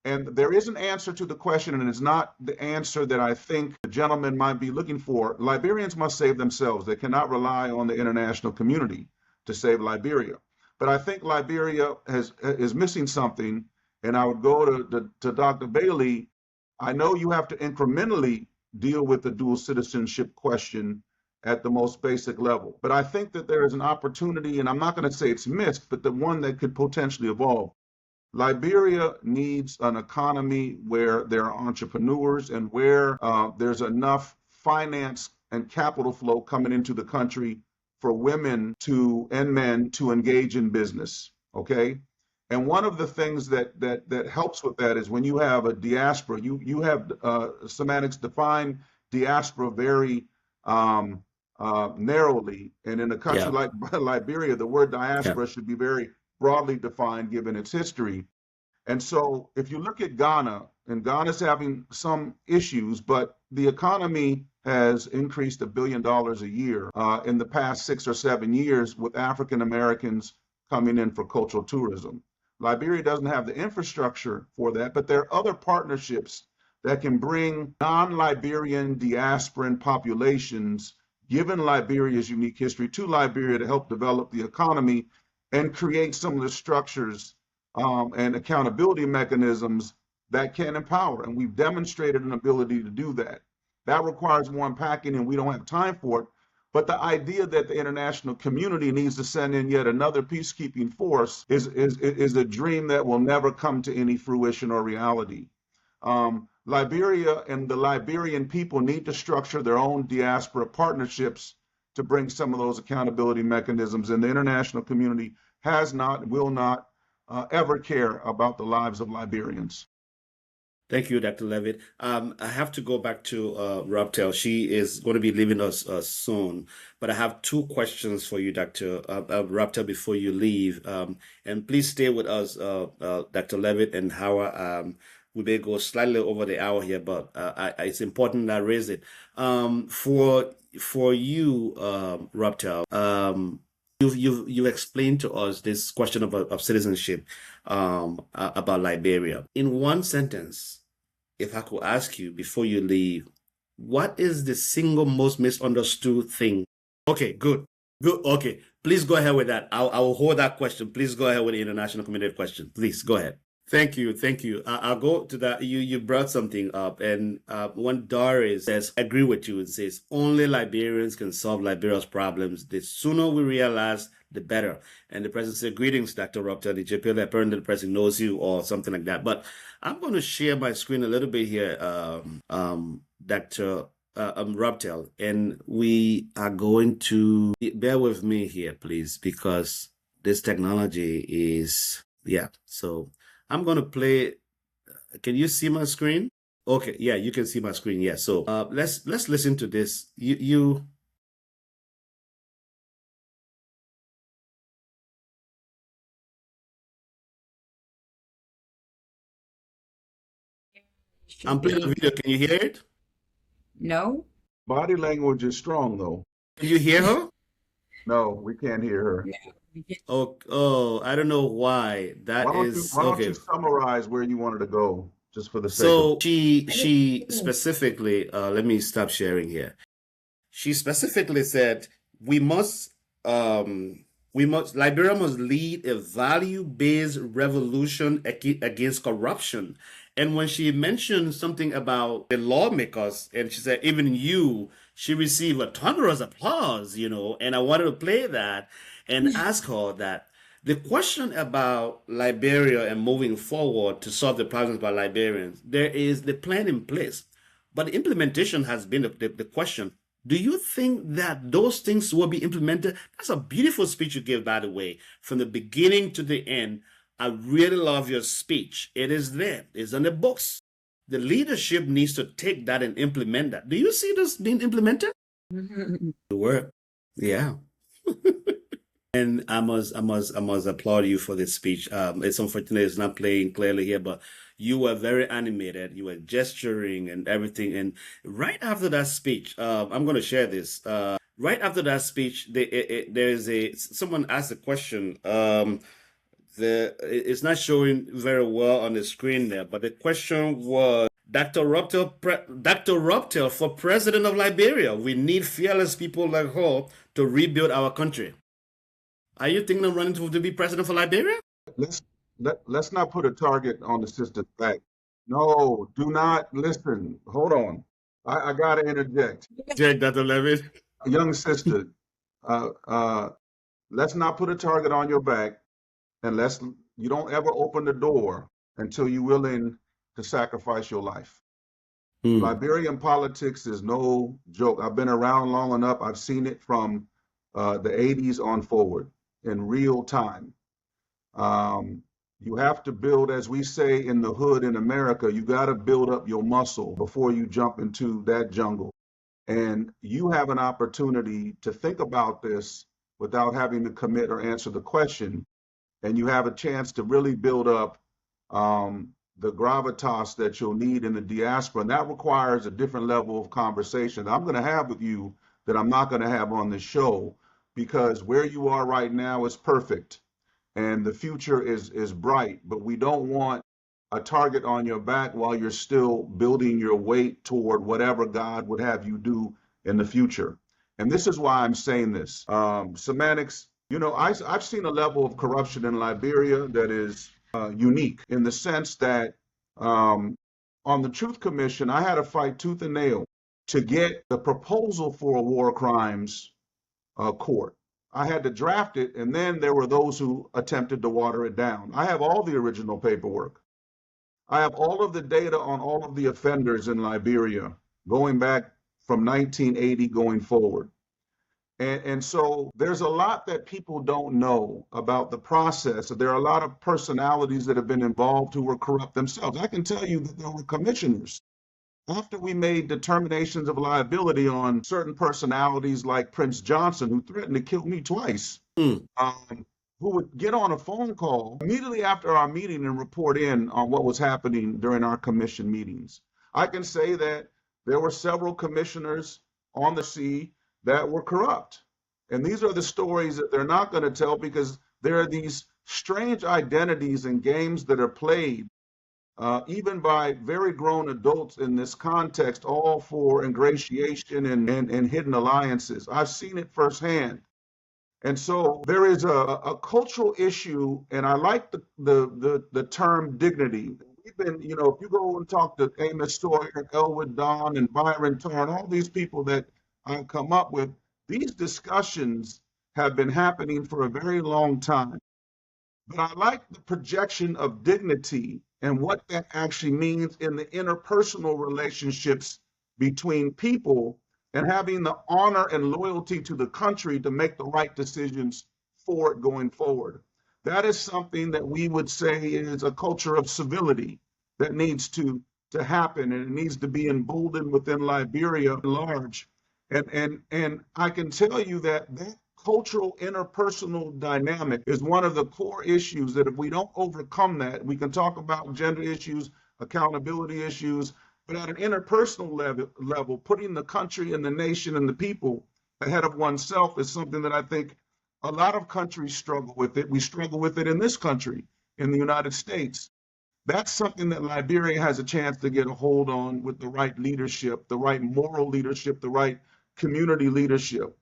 And there is an answer to the question, and it's not the answer that I think the gentleman might be looking for. Liberians must save themselves. They cannot rely on the international community to save Liberia. But I think Liberia is missing something, and I would go to Dr. Bailey. I know you have to incrementally deal with the dual citizenship question at the most basic level. But I think that there is an opportunity, and I'm not going to say it's missed, but the one that could potentially evolve. Liberia needs an economy where there are entrepreneurs and where there's enough finance and capital flow coming into the country for women and men to engage in business, okay? And one of the things that helps with that is when you have a diaspora, you have semantics define diaspora very narrowly. And in a country like Liberia, the word diaspora should be very broadly defined given its history. And so if you look at Ghana, and Ghana's having some issues, but the economy has increased $1 billion a year in the past 6 or 7 years with African Americans coming in for cultural tourism. Liberia doesn't have the infrastructure for that, but there are other partnerships that can bring non-Liberian diasporan populations, given Liberia's unique history, to Liberia to help develop the economy and create some of the structures and accountability mechanisms that can empower. And we've demonstrated an ability to do that. That requires more unpacking, and we don't have time for it. But the idea that the international community needs to send in yet another peacekeeping force is a dream that will never come to any fruition or reality. Liberia and the Liberian people need to structure their own diaspora partnerships to bring some of those accountability mechanisms. And the international community has not, will not ever care about the lives of Liberians. Thank you, Dr. Levitt. I have to go back to Raptel. She is going to be leaving us soon, but I have two questions for you, Dr. Raptel, before you leave. And please stay with us, Dr. Levitt and Howard. We may go slightly over the hour here, but it's important that I raise it. For you, Raptel, you've explained to us this question of citizenship about Liberia. In one sentence, if I could ask you before you leave, what is the single most misunderstood thing? Okay, good. Okay, please go ahead with that. I will hold that question. Please go ahead with the international community question. Please go ahead. Thank you. I'll go to that. You brought something up, and when Doris says, I agree with you, and says, only Liberians can solve Liberia's problems. The sooner we realize, the better. And the president said, greetings, Dr. Raptel, the JPL. Apparently the president knows you or something like that. But I'm going to share my screen a little bit here, Dr. Raptel, and we are going to, bear with me here, please, because this technology is, so I'm going to play. Can you see my screen? Okay. Yeah, you can see my screen. Yeah. So let's listen to this. You I'm playing the video. Can you hear it? No? Body language is strong, though. Can you hear her? No, we can't hear her. Oh, I don't know why. That Why is don't okay. you summarize where you wanted to go, just for the sake of So she specifically, let me stop sharing here. She specifically said Liberia must lead a value-based revolution against corruption. And when she mentioned something about the lawmakers, and she said, even you, she received a thunderous applause, and I wanted to play that and ask her that the question about Liberia and moving forward to solve the problems by Liberians, there is the plan in place, but the implementation has been the question. Do you think that those things will be implemented? That's a beautiful speech you gave, by the way, from the beginning to the end. I really love your speech. It is there. It's in the books. The leadership needs to take that and implement that. Do you see this being implemented? The work. Yeah. And I must applaud you for this speech. It's unfortunate it's not playing clearly here, but you were very animated. You were gesturing and everything. And right after that speech, I'm going to share this. Right after that speech, someone asked a question. It's not showing very well on the screen there, but the question was, Dr. Raptel for president of Liberia. We need fearless people like her to rebuild our country. Are you thinking of running to be president for Liberia? Let's not put a target on the sister's back. No, do not listen. Hold on. I gotta interject. Jake, Dr. Levitt. Young sister, let's not put a target on your back, and you don't ever open the door until you're willing to sacrifice your life. Liberian politics is no joke. I've been around long enough. I've seen it from the 80s on forward in real time. You have to build, as we say in the hood in America, you got to build up your muscle before you jump into that jungle. And you have an opportunity to think about this without having to commit or answer the question. And you have a chance to really build up the gravitas that you'll need in the diaspora. And that requires a different level of conversation that I'm going to have with you that I'm not going to have on this show, because where you are right now is perfect and the future is bright, but we don't want a target on your back while you're still building your weight toward whatever God would have you do in the future. And this is why I'm saying this. Semantics, I've seen a level of corruption in Liberia that is unique in the sense that on the Truth Commission, I had to fight tooth and nail to get the proposal for a war crimes court. I had to draft it, and then there were those who attempted to water it down. I have all the original paperwork. I have all of the data on all of the offenders in Liberia going back from 1980 going forward. And so there's a lot that people don't know about the process. There are a lot of personalities that have been involved who were corrupt themselves. I can tell you that there were commissioners. After we made determinations of liability on certain personalities like Prince Johnson, who threatened to kill me twice, who would get on a phone call immediately after our meeting and report in on what was happening during our commission meetings. I can say that there were several commissioners on the sea that were corrupt. And these are the stories that they're not going to tell because there are these strange identities and games that are played, even by very grown adults in this context, all for ingratiation and hidden alliances. I've seen it firsthand. And so there is a cultural issue, and I like the term dignity. We've been, if you go and talk to Amos Sawyer, Elwood Don, and Byron Tarn, all these people that I've come up with, these discussions have been happening for a very long time. But I like the projection of dignity and what that actually means in the interpersonal relationships between people and having the honor and loyalty to the country to make the right decisions for it going forward. That is something that we would say is a culture of civility that needs to happen, and it needs to be emboldened within Liberia at large. And I can tell you that cultural interpersonal dynamic is one of the core issues that if we don't overcome that, we can talk about gender issues, accountability issues, but at an interpersonal level, putting the country and the nation and the people ahead of oneself is something that I think a lot of countries struggle with it. We struggle with it in this country, in the United States. That's something that Liberia has a chance to get a hold on with the right leadership, the right moral leadership, the right community leadership.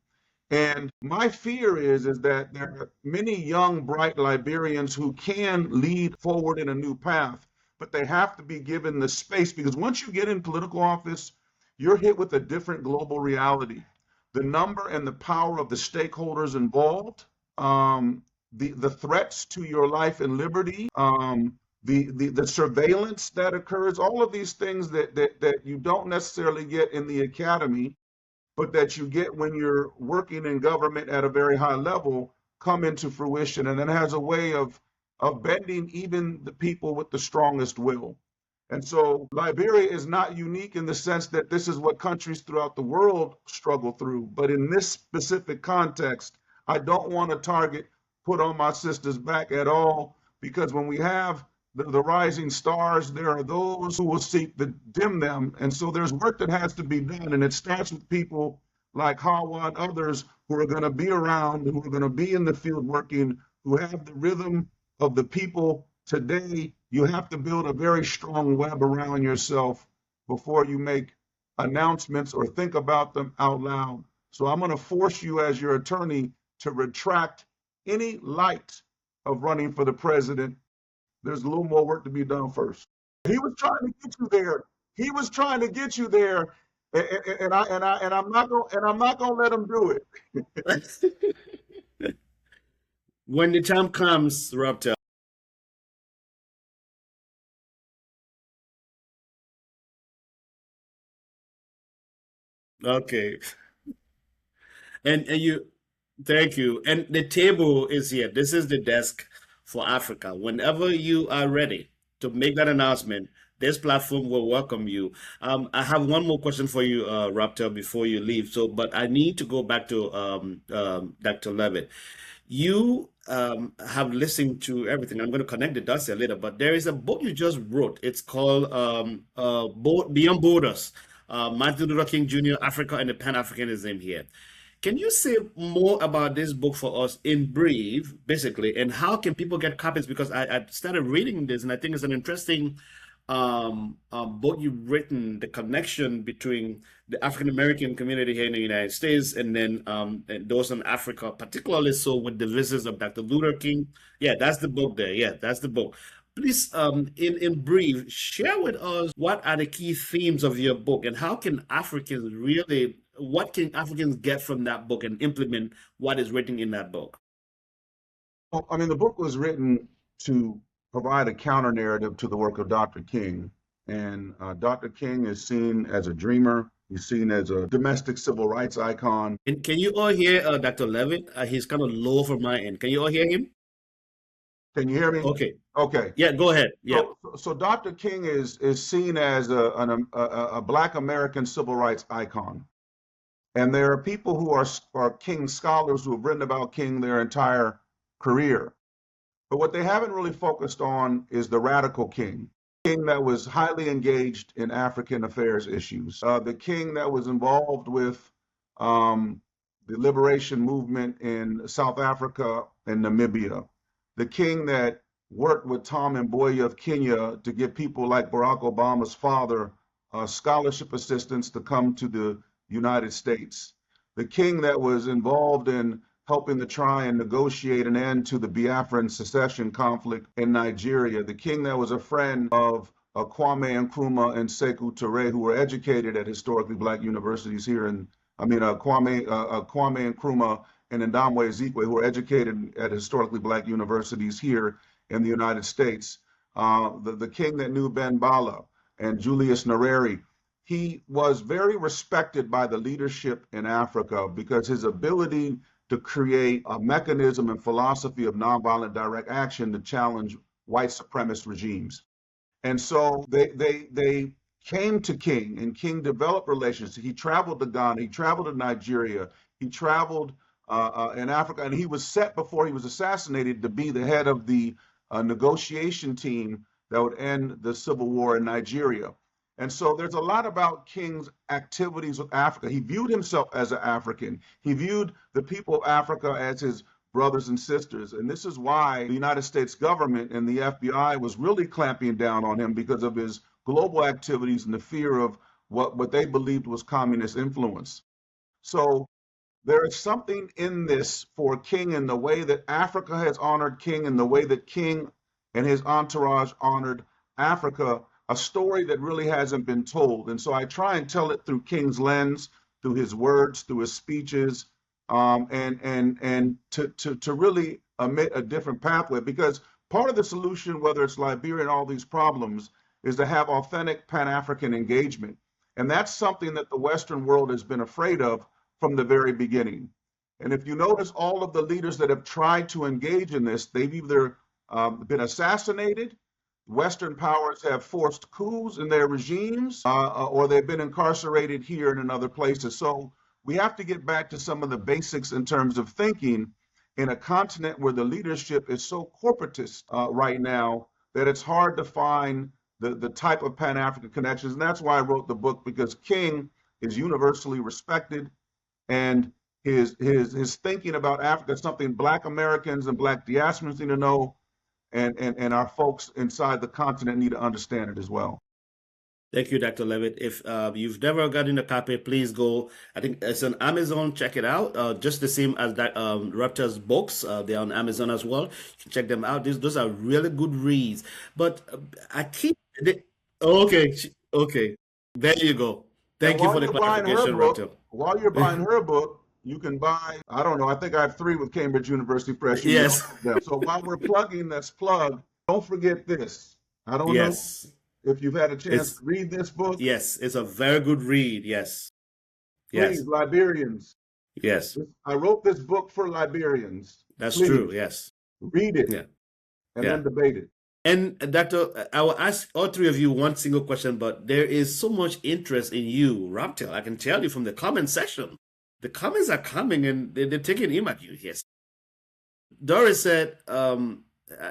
And my fear is that there are many young, bright Liberians who can lead forward in a new path, but they have to be given the space, because once you get in political office, you're hit with a different global reality. The number and the power of the stakeholders involved, the threats to your life and liberty, the surveillance that occurs, all of these things that you don't necessarily get in the academy, but that you get when you're working in government at a very high level, come into fruition. And it has a way of bending even the people with the strongest will. And so Liberia is not unique in the sense that this is what countries throughout the world struggle through. But in this specific context, I don't want a target put on my sister's back at all, because when we have the rising stars, there are those who will seek to dim them. And so there's work that has to be done. And it starts with people like Hawa and others who are going to be around, who are going to be in the field working, who have the rhythm of the people today. You have to build a very strong web around yourself before you make announcements or think about them out loud. So I'm going to force you as your attorney to retract any light of running for the president. There's a little more work to be done first. He was trying to get you there. He was trying to get you there, and I'm not gonna let him do it. When the time comes, Raptor. Okay. And you, thank you. And the table is here. This is the desk for Africa. Whenever you are ready to make that announcement, this platform will welcome you. I have one more question for you, Raptor, before you leave. But I need to go back to Dr. Levitt. You have listened to everything. I'm going to connect the dots a little, but there is a book you just wrote. It's called Beyond Borders, Martin Luther King Jr., Africa and the Pan-Africanism here. Can you say more about this book for us in brief, basically, and how can people get copies? Because I started reading this, and I think it's an interesting book you've written, the connection between the African-American community here in the United States and then and those in Africa, particularly so with the visits of Dr. Luther King. Yeah, that's the book there. Yeah, that's the book. Please, in brief, share with us what are the key themes of your book and how can Africans really, what can Africans get from that book and implement what is written in that book? Well, I mean, the book was written to provide a counter narrative to the work of Dr. King. And Dr. King is seen as a dreamer. He's seen as a domestic civil rights icon. And can you all hear Dr. Levitt? He's kind of low from my end. Can you all hear him? Can you hear me? Okay. Okay. Yeah, go ahead. Yeah. So Dr. King is seen as a Black American civil rights icon. And there are people who are King scholars who have written about King their entire career. But what they haven't really focused on is the radical King that was highly engaged in African affairs issues, the King that was involved with the liberation movement in South Africa and Namibia, the King that worked with Tom Mboya of Kenya to give people like Barack Obama's father scholarship assistance to come to the United States, the King that was involved in helping to try and negotiate an end to the Biafran secession conflict in Nigeria, the King that was a friend of Kwame Nkrumah and Sekou Touré, who were educated at historically Black universities here Kwame Nkrumah and Ndamwe Ezekwe, who were educated at historically Black universities here in the United States, the King that knew Ben Bala and Julius Nyerere. He was very respected by the leadership in Africa because his ability to create a mechanism and philosophy of nonviolent direct action to challenge white supremacist regimes. And so they came to King, and King developed relationships. He traveled to Ghana, he traveled to Nigeria, he traveled in Africa, and he was set before he was assassinated to be the head of the negotiation team that would end the civil war in Nigeria. And so there's a lot about King's activities with Africa. He viewed himself as an African. He viewed the people of Africa as his brothers and sisters. And this is why the United States government and the FBI was really clamping down on him, because of his global activities and the fear of what they believed was communist influence. So there is something in this for King in the way that Africa has honored King, and the way that King and his entourage honored Africa, a story that really hasn't been told. And so I try and tell it through King's lens, through his words, through his speeches, and to really emit a different pathway. Because part of the solution, whether it's Liberia and all these problems, is to have authentic Pan-African engagement. And that's something that the Western world has been afraid of from the very beginning. And if you notice, all of the leaders that have tried to engage in this, they've either been assassinated, Western powers have forced coups in their regimes, or they've been incarcerated here and in other places. So we have to get back to some of the basics in terms of thinking in a continent where the leadership is so corporatist right now that it's hard to find the type of Pan-African connections. And that's why I wrote the book, because King is universally respected, and his thinking about Africa is something Black Americans and Black diasporans need to know, and our folks inside the continent need to understand it as well. Thank you, Dr. Levitt. If you've never gotten a copy, please go. I think it's on Amazon. Check it out. Just the same as that Raptor's books. They're on Amazon as well. You can check them out. Those are really good reads. But I keep... Okay. There you go. Thank you for the clarification, Raptor. While you're buying her book, you can buy, I don't know, I think I have 3 with Cambridge University Press. Yes. So while we're plugging, let's plug. Don't forget this. I don't know if you've had a chance to read this book. Yes, it's a very good read. Yes. Please, Liberians. Yes. I wrote this book for Liberians. That's true. Yes. Read it. And then debate it. And Doctor, I will ask all 3 of you one single question, but there is so much interest in you, Raptor. I can tell you from the comment section. The comments are coming and they're taking aim at you. Yes. Doris said,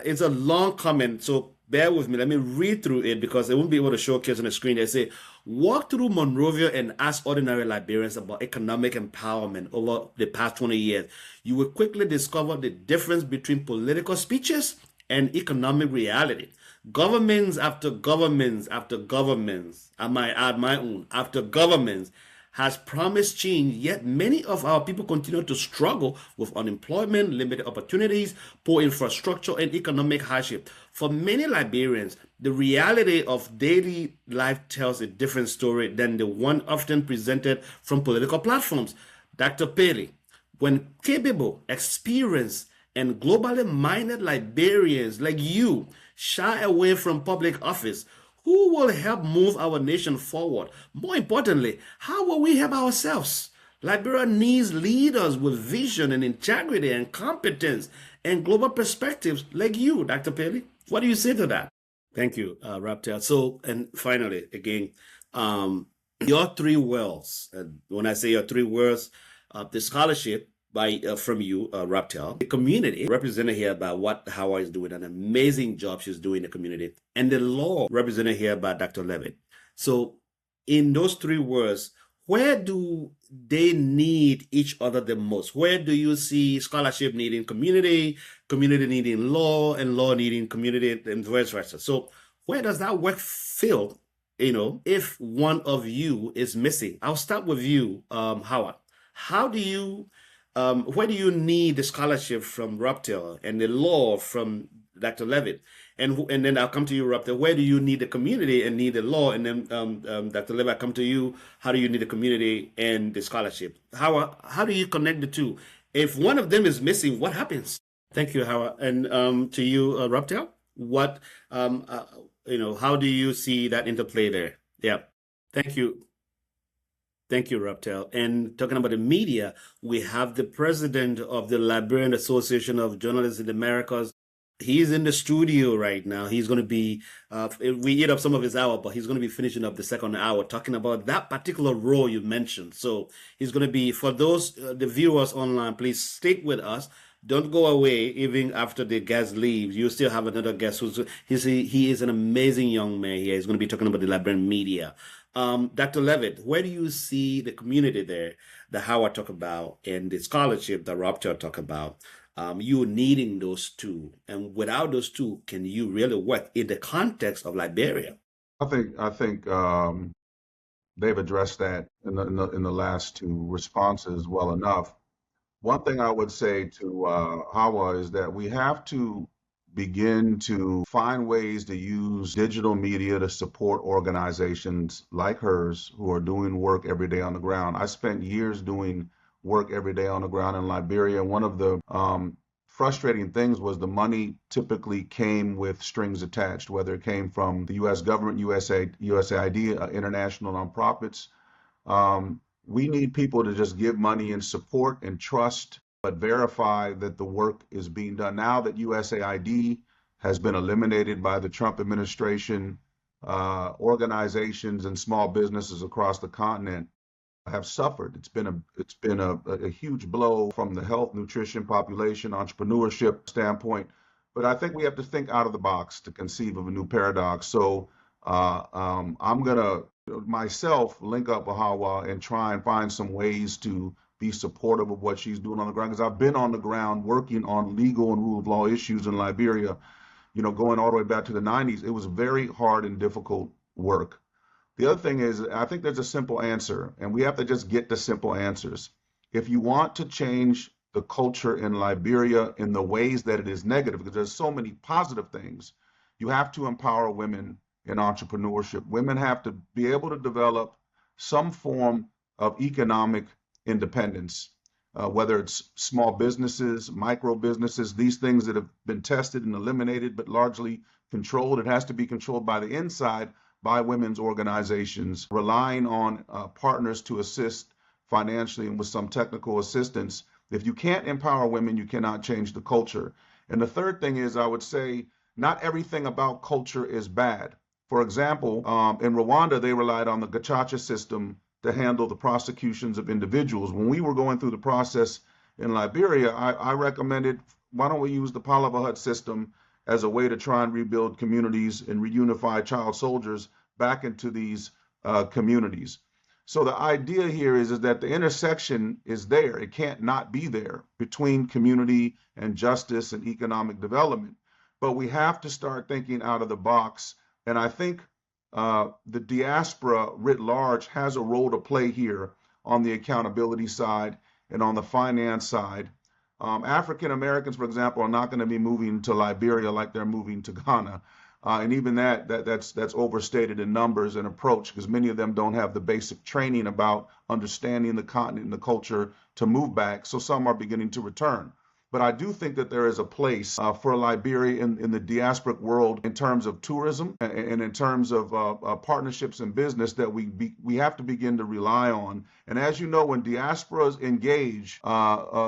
it's a long comment, so bear with me. Let me read through it because they won't be able to showcase on the screen. They say, walk through Monrovia and ask ordinary Liberians about economic empowerment over the past 20 years. You will quickly discover the difference between political speeches and economic reality. Governments after governments after governments, I might add my own, after governments, has promised change, yet many of our people continue to struggle with unemployment, limited opportunities, poor infrastructure, and economic hardship. For many Liberians, the reality of daily life tells a different story than the one often presented from political platforms. Dr. Paley, when capable, experienced, and globally minded Liberians like you shy away from public office, who will help move our nation forward? More importantly, how will we help ourselves? Liberia needs leaders with vision and integrity and competence and global perspectives like you, Dr. Paley. What do you say to that? Thank you, Raptor. So, and finally, again, your three worlds. When I say your three worlds, the scholarship by from you, Raptel, the community represented here by what Howard is doing, an amazing job she's doing in the community, and the law represented here by Dr. Levitt. So, in those three words, where do they need each other the most? Where do you see scholarship needing community, community needing law, and law needing community, and vice versa? So, where does that work feel? If one of you is missing, I'll start with you, Howard. How do you, where do you need the scholarship from Raptel and the law from Dr. Levitt? And then I'll come to you, Raptel. Where do you need the community and need the law? And then Dr. Levitt, I'll come to you. How do you need the community and the scholarship? How do you connect the two? If one of them is missing, what happens? Thank you, Howard. And to you, Raptel, what, how do you see that interplay there? Yeah. Thank you. Thank you, Raptel. And talking about the media, we have the president of the Liberian Association of Journalists in the Americas. He's in the studio right now. He's going to be, we eat up some of his hour, but he's going to be finishing up the second hour talking about that particular role you mentioned. So he's going to be, for those, the viewers online, please stick with us. Don't go away even after the guest leaves. You still have another guest he is an amazing young man here. He's going to be talking about the Liberian media. Dr. Levitt, where do you see the community there that Howard talked about and the scholarship that Raptor talked about? You needing those two, and without those two, can you really work in the context of Liberia? I think they've addressed that in the last two responses well enough. One thing I would say to Hawa is that we have to begin to find ways to use digital media to support organizations like hers who are doing work every day on the ground. I spent years doing work every day on the ground in Liberia. One of the frustrating things was the money typically came with strings attached, whether it came from the U.S. government, USAID, international nonprofits. We need people to just give money and support and trust, but verify that the work is being done. Now that USAID has been eliminated by the Trump administration, organizations and small businesses across the continent have suffered. It's been a huge blow from the health, nutrition, population, entrepreneurship standpoint. But I think we have to think out of the box to conceive of a new paradox. So I'm gonna myself link up with Hawa and try and find some ways to be supportive of what she's doing on the ground, because I've been on the ground working on legal and rule of law issues in Liberia, going all the way back to the 90s. It was very hard and difficult work. The other thing is, I think there's a simple answer, and we have to just get the simple answers. If you want to change the culture in Liberia in the ways that it is negative, because there's so many positive things, you have to empower women in entrepreneurship. Women have to be able to develop some form of economic independence, whether it's small businesses, micro businesses, these things that have been tested and eliminated, but largely controlled. It has to be controlled by the inside, by women's organizations, relying on partners to assist financially and with some technical assistance. If you can't empower women, you cannot change the culture. And the third thing is, I would say, not everything about culture is bad. For example, in Rwanda, they relied on the gacaca system to handle the prosecutions of individuals. When we were going through the process in Liberia, I recommended, why don't we use the Palavahut system as a way to try and rebuild communities and reunify child soldiers back into these communities. So the idea here is that the intersection is there. It can't not be there between community and justice and economic development. But we have to start thinking out of the box. And I think the diaspora writ large has a role to play here on the accountability side and on the finance side. African Americans, for example, are not going to be moving to Liberia like they're moving to Ghana. And even that's overstated in numbers and approach, because many of them don't have the basic training about understanding the continent and the culture to move back. So some are beginning to return. But I do think that there is a place for Liberia in the diasporic world in terms of tourism and in terms of partnerships and business that we have to begin to rely on. And as you know, when diasporas engage,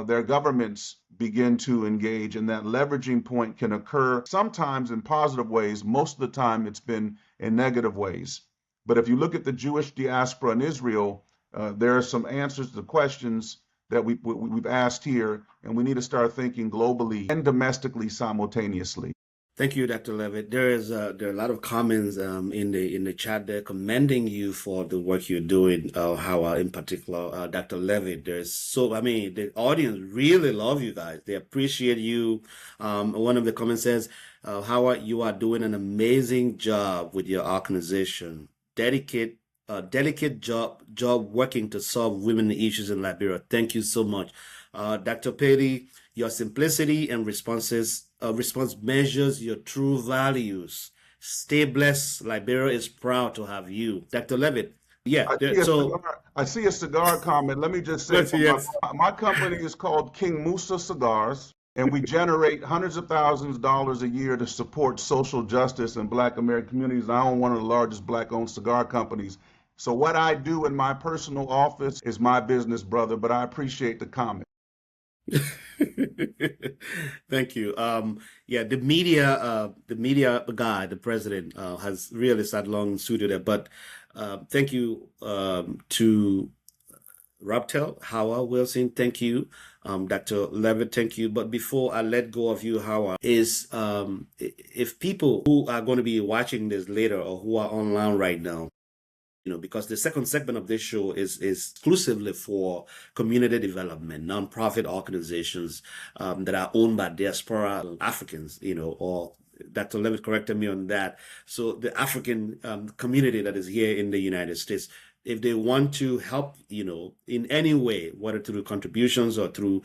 their governments begin to engage, and that leveraging point can occur sometimes in positive ways. Most of the time, it's been in negative ways. But if you look at the Jewish diaspora in Israel, there are some answers to the questions that we've asked here, and we need to start thinking globally and domestically simultaneously. Thank you, Dr. Levitt. There are a lot of comments in the chat there commending you for the work you're doing. How in particular, Dr. Levitt. The audience really love you guys. They appreciate you. One of the comments says, "Howard, you are doing an amazing job with your organization. Delicate job working to solve women issues in Liberia. Thank you so much." Dr. Petty, your simplicity and response measures your true values. Stay blessed. Liberia is proud to have you. Dr. Levitt. Yeah. I see a cigar comment. Let me just say, Yes. my company is called King Musa Cigars, and we generate hundreds of thousands of dollars a year to support social justice in Black American communities. I own one of the largest Black-owned cigar companies. So what I do in my personal office is my business, brother, but I appreciate the comment. Thank you. The media guy, the president, has really sat long and suited it. But thank you to Raptel, Howard Wilson, thank you. Dr. Levitt, thank you. But before I let go of you, Howard, if people who are going to be watching this later or who are online right now, because the second segment of this show is exclusively for community development, nonprofit organizations that are owned by diaspora Africans, or Dr. Levitt corrected me on that. So the African community that is here in the United States, if they want to help, in any way, whether through contributions or through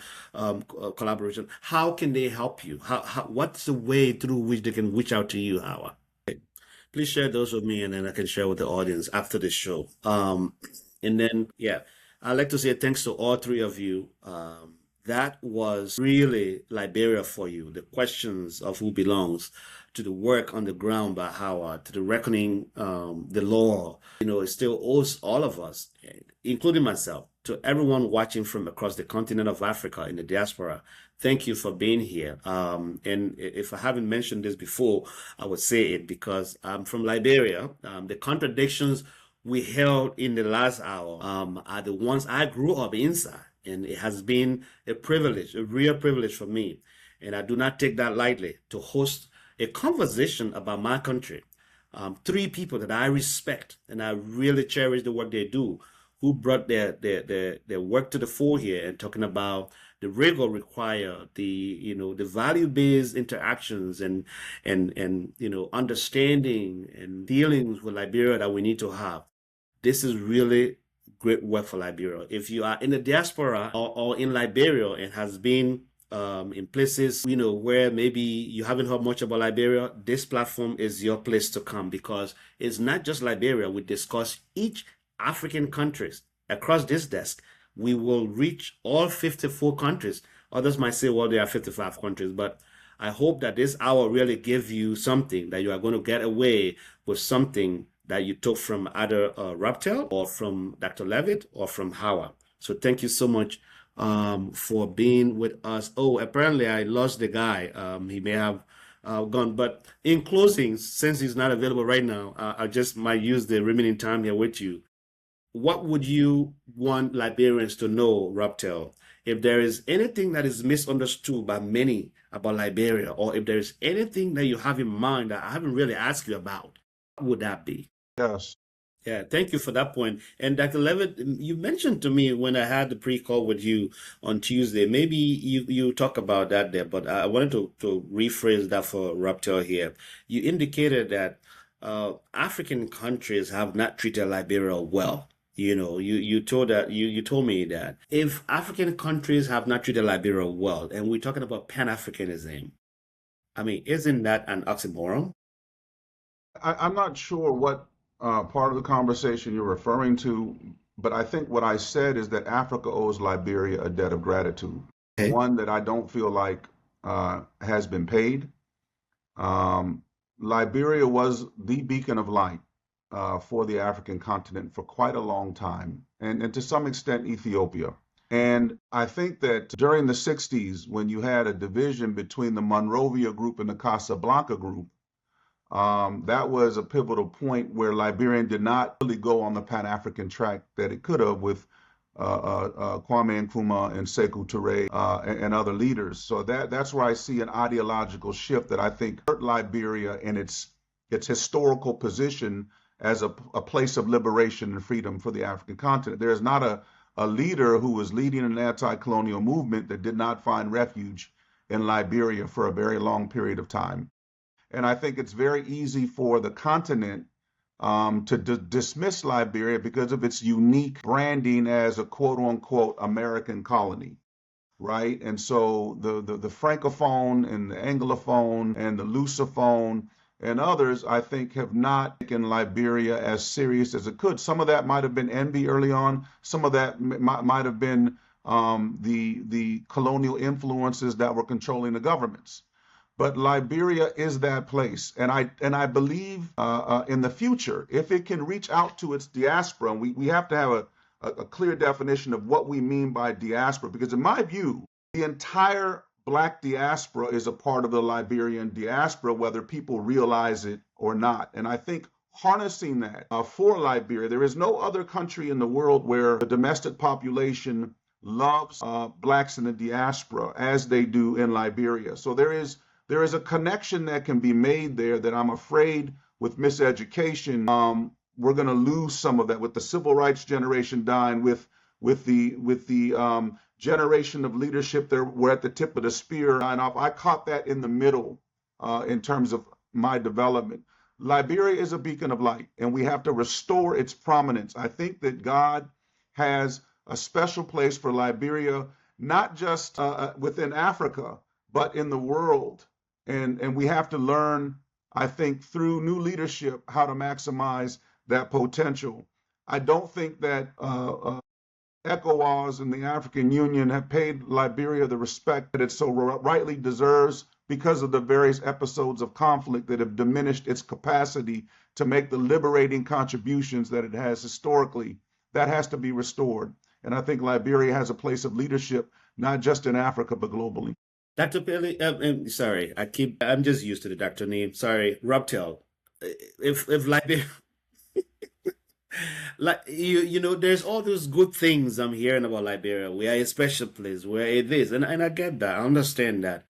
collaboration, how can they help you? What's the way through which they can reach out to you, Howard? Please share those with me, and then I can share with the audience after the show. And then, I'd like to say thanks to all three of you. That was really Liberia for you. The questions of who belongs, to the work on the ground by Howard, to the reckoning, the law. It still owes all of us, including myself, to everyone watching from across the continent of Africa in the diaspora. Thank you for being here. And if I haven't mentioned this before, I would say it because I'm from Liberia. The contradictions we held in the last hour are the ones I grew up inside. And it has been a privilege, a real privilege for me. And I do not take that lightly to host a conversation about my country. Three people that I respect and I really cherish the work they do, who brought their work to the fore here and talking about the rigor required, the value-based interactions and understanding and dealings with Liberia that we need to have. This is really great work for Liberia. If you are in the diaspora or in Liberia and has been in places where maybe you haven't heard much about Liberia, this platform is your place to come, because it's not just Liberia. We discuss each African countries across this desk. We will reach all 54 countries. Others might say, well, there are 55 countries, but I hope that this hour really gives you something, that you are going to get away with something that you took from either Raptel or from Dr. Levitt or from Howard. So thank you so much for being with us. Oh, apparently I lost the guy. He may have gone. But in closing, since he's not available right now, I just might use the remaining time here with you. What would you want Liberians to know, Raptel? If there is anything that is misunderstood by many about Liberia, or if there is anything that you have in mind that I haven't really asked you about, what would that be? Yes. Yeah, thank you for that point. And Dr. Levitt, you mentioned to me when I had the pre-call with you on Tuesday, maybe you talk about that there, but I wanted to rephrase that for Raptel here. You indicated that African countries have not treated Liberia well. You told me that if African countries have not treated Liberia well, and we're talking about Pan-Africanism, I mean, isn't that an oxymoron? I'm not sure what part of the conversation you're referring to, but I think what I said is that Africa owes Liberia a debt of gratitude, Okay. one that I don't feel like has been paid. Um, Liberia was the beacon of light for the African continent for quite a long time, and to some extent, Ethiopia. And I think that during the 60s, when you had a division between the Monrovia group and the Casablanca group, that was a pivotal point where Liberia did not really go on the Pan-African track that it could have with Kwame Nkrumah and Sekou Touré and other leaders. So that's where I see an ideological shift that I think hurt Liberia in its historical position as a place of liberation and freedom for the African continent. There is not a leader who was leading an anti-colonial movement that did not find refuge in Liberia for a very long period of time. And I think it's very easy for the continent to dismiss Liberia because of its unique branding as a quote unquote American colony, right? And so the Francophone and the Anglophone and the Lusophone and others, I think, have not taken Liberia as serious as it could. Some of that might have been envy early on. Some of that might have been the colonial influences that were controlling the governments. But Liberia is that place, and I believe in the future, if it can reach out to its diaspora, and we have to have a clear definition of what we mean by diaspora, because in my view, the entire Black diaspora is a part of the Liberian diaspora, whether people realize it or not. And I think harnessing that for Liberia, there is no other country in the world where the domestic population loves Blacks in the diaspora as they do in Liberia. So there is a connection that can be made there that I'm afraid with miseducation, we're going to lose some of that with the civil rights generation dying, with the generation of leadership that were at the tip of the spear dying off. I caught that in the middle in terms of my development. Liberia is a beacon of light, and we have to restore its prominence. I think that God has a special place for Liberia, not just within Africa, but in the world. And we have to learn, I think, through new leadership, how to maximize that potential. I don't think that ECOWAS and the African Union have paid Liberia the respect that it so rightly deserves because of the various episodes of conflict that have diminished its capacity to make the liberating contributions that it has historically. That has to be restored. And I think Liberia has a place of leadership, not just in Africa, but globally. Dr. Pelly, sorry, I'm just used to the doctor name. Sorry, Robtel. If Liberia, like there's all those good things I'm hearing about Liberia. We are a special place where it is, and I get that, I understand that.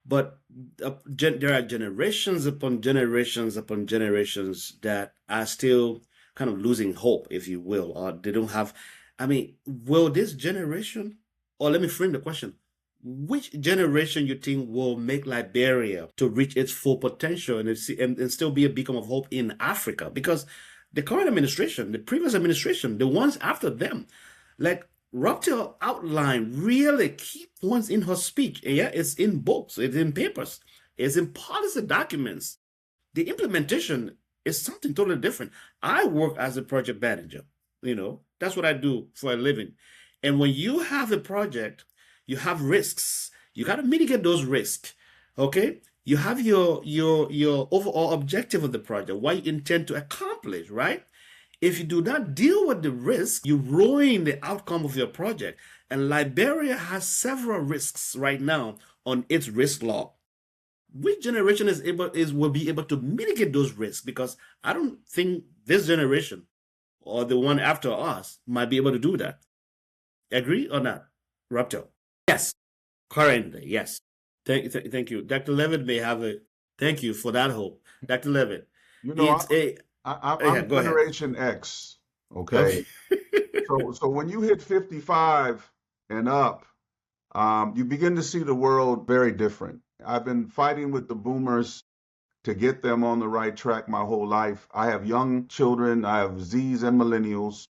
But there are generations upon generations upon generations that are still kind of losing hope, if you will, or they don't have. I mean, will this generation, or let me frame the question, which generation you think will make Liberia to reach its full potential and still be a beacon of hope in Africa? Because the current administration, the previous administration, the ones after them, like Robtel outlined really key points in her speech. And yeah, it's in books, it's in papers, it's in policy documents. The implementation is something totally different. I work as a project manager. That's what I do for a living. And when you have a project, you have risks. You got to mitigate those risks. Okay? You have your overall objective of the project, what you intend to accomplish, right? If you do not deal with the risk, you ruin the outcome of your project. And Liberia has several risks right now on its risk log. Which generation will be able to mitigate those risks? Because I don't think this generation or the one after us might be able to do that. Agree or not, Raptor? Yes, currently, yes. Thank you. Dr. Levitt may have a thank you for that hope. Dr. Levitt, it's I'm go ahead. Generation X, okay? So when you hit 55 and up, you begin to see the world very different. I've been fighting with the boomers to get them on the right track my whole life. I have young children, I have Zs and millennials.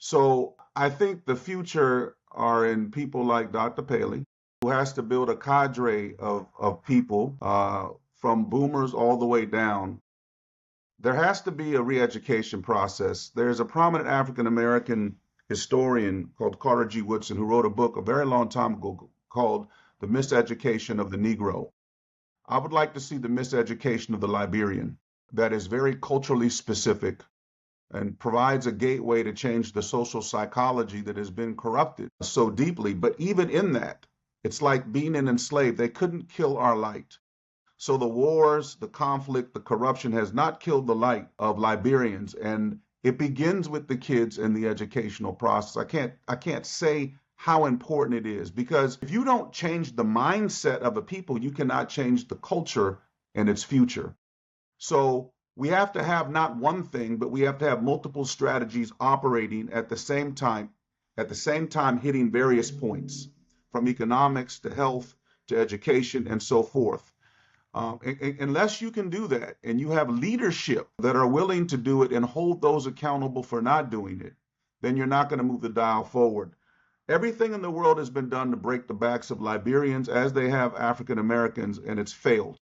So I think the future are in people like Dr. Paley, who has to build a cadre of people from boomers all the way down. There has to be a re-education process. There's a prominent African American historian called Carter G. Woodson who wrote a book a very long time ago called The Miseducation of the Negro. I would like to see the miseducation of the Liberian that is very culturally specific and provides a gateway to change the social psychology that has been corrupted so deeply. But even in that, it's like being an enslaved. They couldn't kill our light. So the wars, the conflict, the corruption has not killed the light of Liberians. And it begins with the kids and the educational process. I can't say how important it is, because if you don't change the mindset of a people, you cannot change the culture and its future. So we have to have not one thing, but we have to have multiple strategies operating at the same time hitting various points, from economics to health to education and so forth. Unless you can do that and you have leadership that are willing to do it and hold those accountable for not doing it, then you're not going to move the dial forward. Everything in the world has been done to break the backs of Liberians as they have African Americans, and it's failed.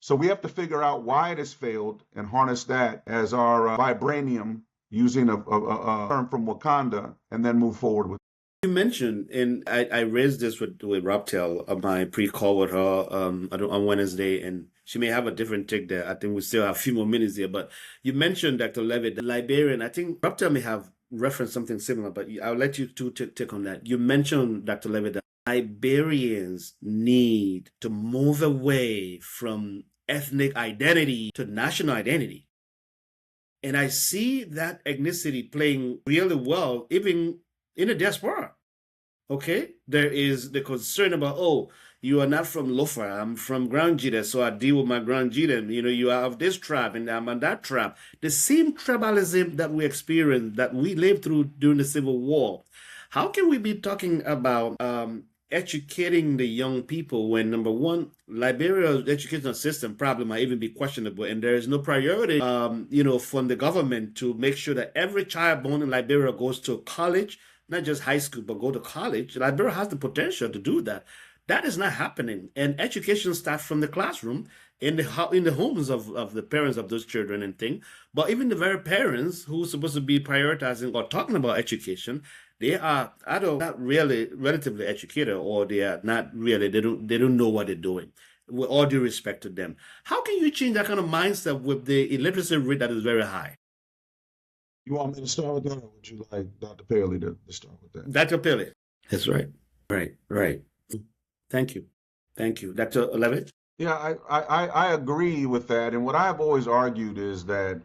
So we have to figure out why it has failed and harness that as our vibranium, using a term from Wakanda, and then move forward with it. You mentioned, and I raised this with Raptel on my pre-call with her on Wednesday, and she may have a different take there. I think we still have a few more minutes there, but you mentioned, Dr. Levitt, the Liberian. I think Raptel may have referenced something similar, but I'll let you two take on that. You mentioned, Dr. Levitt, that Liberians need to move away from ethnic identity to national identity. And I see that ethnicity playing really well, even in the diaspora. Okay? There is the concern about, oh, you are not from Lofa, I'm from Grand Jita, so I deal with my Grand Jita. You know, you are of this tribe and I'm on that tribe. The same tribalism that we experienced, that we lived through during the Civil War. How can we be talking about educating the young people when, number one, Liberia's educational system probably might even be questionable, and there is no priority, from the government to make sure that every child born in Liberia goes to college, not just high school, but go to college. Liberia has the potential to do that. That is not happening, and education starts from the classroom in the homes of the parents of those children and things. But even the very parents who are supposed to be prioritizing or talking about education, they are either not really relatively educated, or they are not really, they don't know what they're doing. With all due respect to them, how can you change that kind of mindset with the illiteracy rate that is very high? You want me to start with that, or would you like Dr. Paley to start with that? Dr. Paley. That's right. Right. Thank you. Dr. Levitt? Yeah, I agree with that. And what I've always argued is that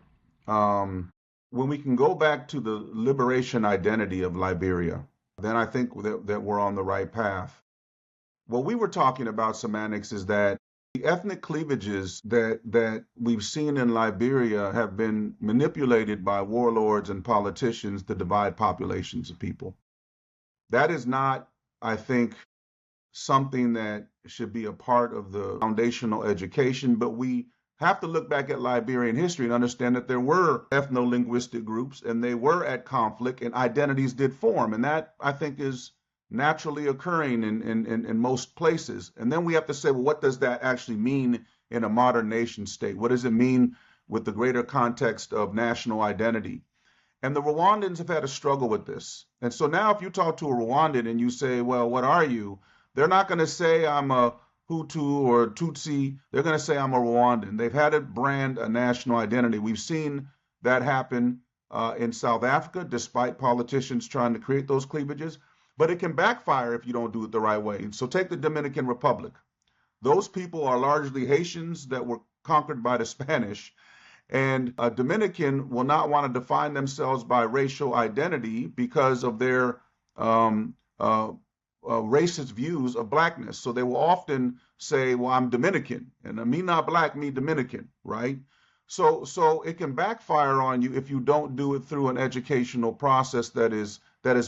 when we can go back to the liberation identity of Liberia, then I think that we're on the right path. What we were talking about, semantics, is that the ethnic cleavages that we've seen in Liberia have been manipulated by warlords and politicians to divide populations of people. That is not, I think, something that should be a part of the foundational education, but we have to look back at Liberian history and understand that there were ethno-linguistic groups and they were at conflict and identities did form. And that, I think, is naturally occurring in most places. And then we have to say, well, what does that actually mean in a modern nation state? What does it mean with the greater context of national identity? And the Rwandans have had a struggle with this. And so now if you talk to a Rwandan and you say, well, what are you? They're not going to say I'm a Hutu or Tutsi. They're going to say I'm a Rwandan. They've had to brand a national identity. We've seen that happen in South Africa, despite politicians trying to create those cleavages. But it can backfire if you don't do it the right way. So take the Dominican Republic. Those people are largely Haitians that were conquered by the Spanish. And a Dominican will not want to define themselves by racial identity because of their racist views of blackness. So they will often say, well, I'm Dominican, and me not black, me Dominican, right? So it can backfire on you if you don't do it through an educational process that is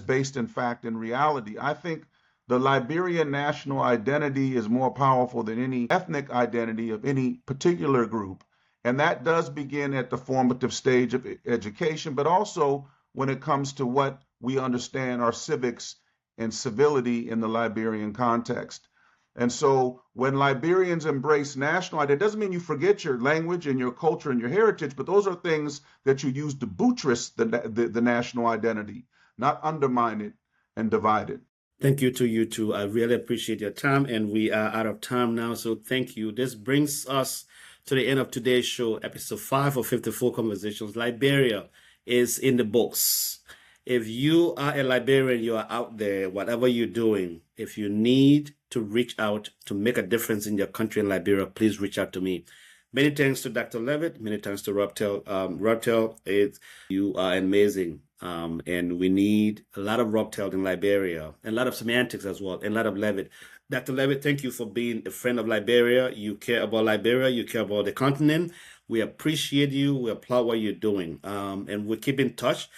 based in fact in reality. I think the Liberian national identity is more powerful than any ethnic identity of any particular group. And that does begin at the formative stage of education, but also when it comes to what we understand our civics and civility in the Liberian context. And so when Liberians embrace national identity, it doesn't mean you forget your language and your culture and your heritage, but those are things that you use to buttress the national identity, not undermine it and divide it. Thank you to you too. I really appreciate your time, and we are out of time now, so thank you. This brings us to the end of today's show, episode 5 of 54 Conversations. Liberia is in the books. If you are a Liberian, you are out there, whatever you're doing, if you need to reach out to make a difference in your country in Liberia, please reach out to me. Many thanks to Dr. Levitt. Many thanks to Robtel. Robtel, you are amazing. And we need a lot of Robtel in Liberia, and a lot of semantics as well, and a lot of Levitt. Dr. Levitt, thank you for being a friend of Liberia. You care about Liberia. You care about the continent. We appreciate you. We applaud what you're doing. And we keep in touch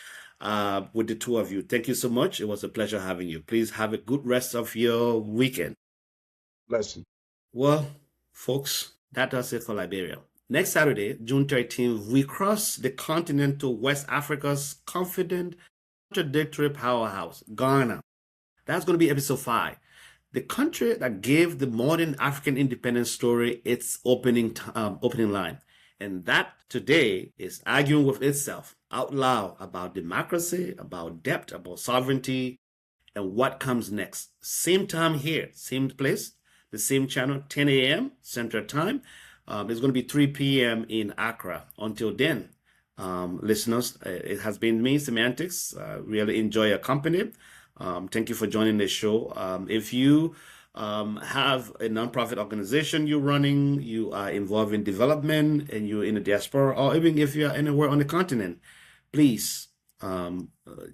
with the two of you. Thank you so much. It was a pleasure having you. Please have a good rest of your weekend. Bless you. Well, folks, that does it for Liberia. Next Saturday, June 13th, we cross the continent to West Africa's confident, contradictory powerhouse, Ghana. That's going to be episode 5. The country that gave the modern African independence story its opening line. And that today is arguing with itself out loud about democracy, about debt, about sovereignty, and what comes next. Same time here, same place, the same channel, 10 a.m. Central Time. It's going to be 3 p.m. in Accra. Until then, listeners, it has been me, Semantics. Really enjoy your company. Thank you for joining the show. If you have a nonprofit organization you're running, you are involved in development, and you're in the diaspora, or even if you're anywhere on the continent, please,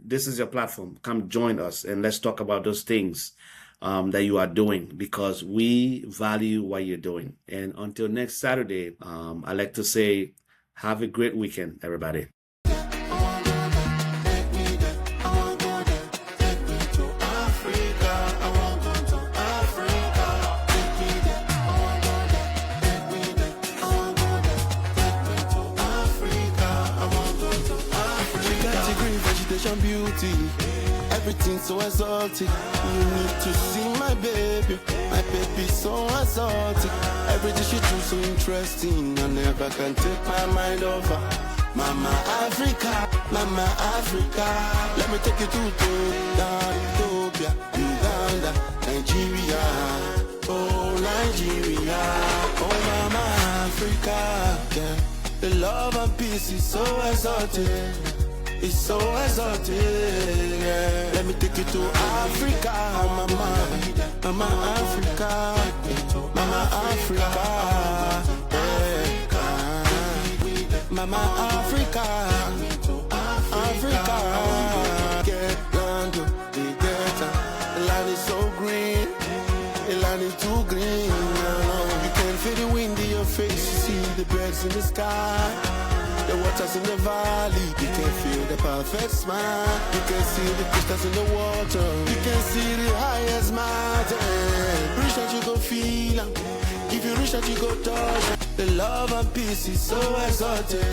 this is your platform. Come join us and let's talk about those things that you are doing, because we value what you're doing. And until next Saturday, I like to say, have a great weekend, everybody. Beauty, everything so exotic. You need to see my baby so exotic. Everything she do so interesting. I never can take my mind off her. Mama Africa, Mama Africa. Let me take you to Ethiopia, Uganda, Nigeria. Oh Nigeria, oh Mama Africa. Yeah. The love and peace is so exotic. It's so exotic, yeah. Let me take you to Africa, Mama, Mama Africa, Mama Africa, yeah. Mama Africa, Africa. Get down to the ghetto. The land is so green, the land is too green. You can feel the wind in your face, you see the birds in the sky. The waters in the valley, you can feel the perfect smile. You can see the crystals in the water. You can see the highest mountain. Reach out, you go feel them. If you reach out, you go touch. The love and peace is so exotic.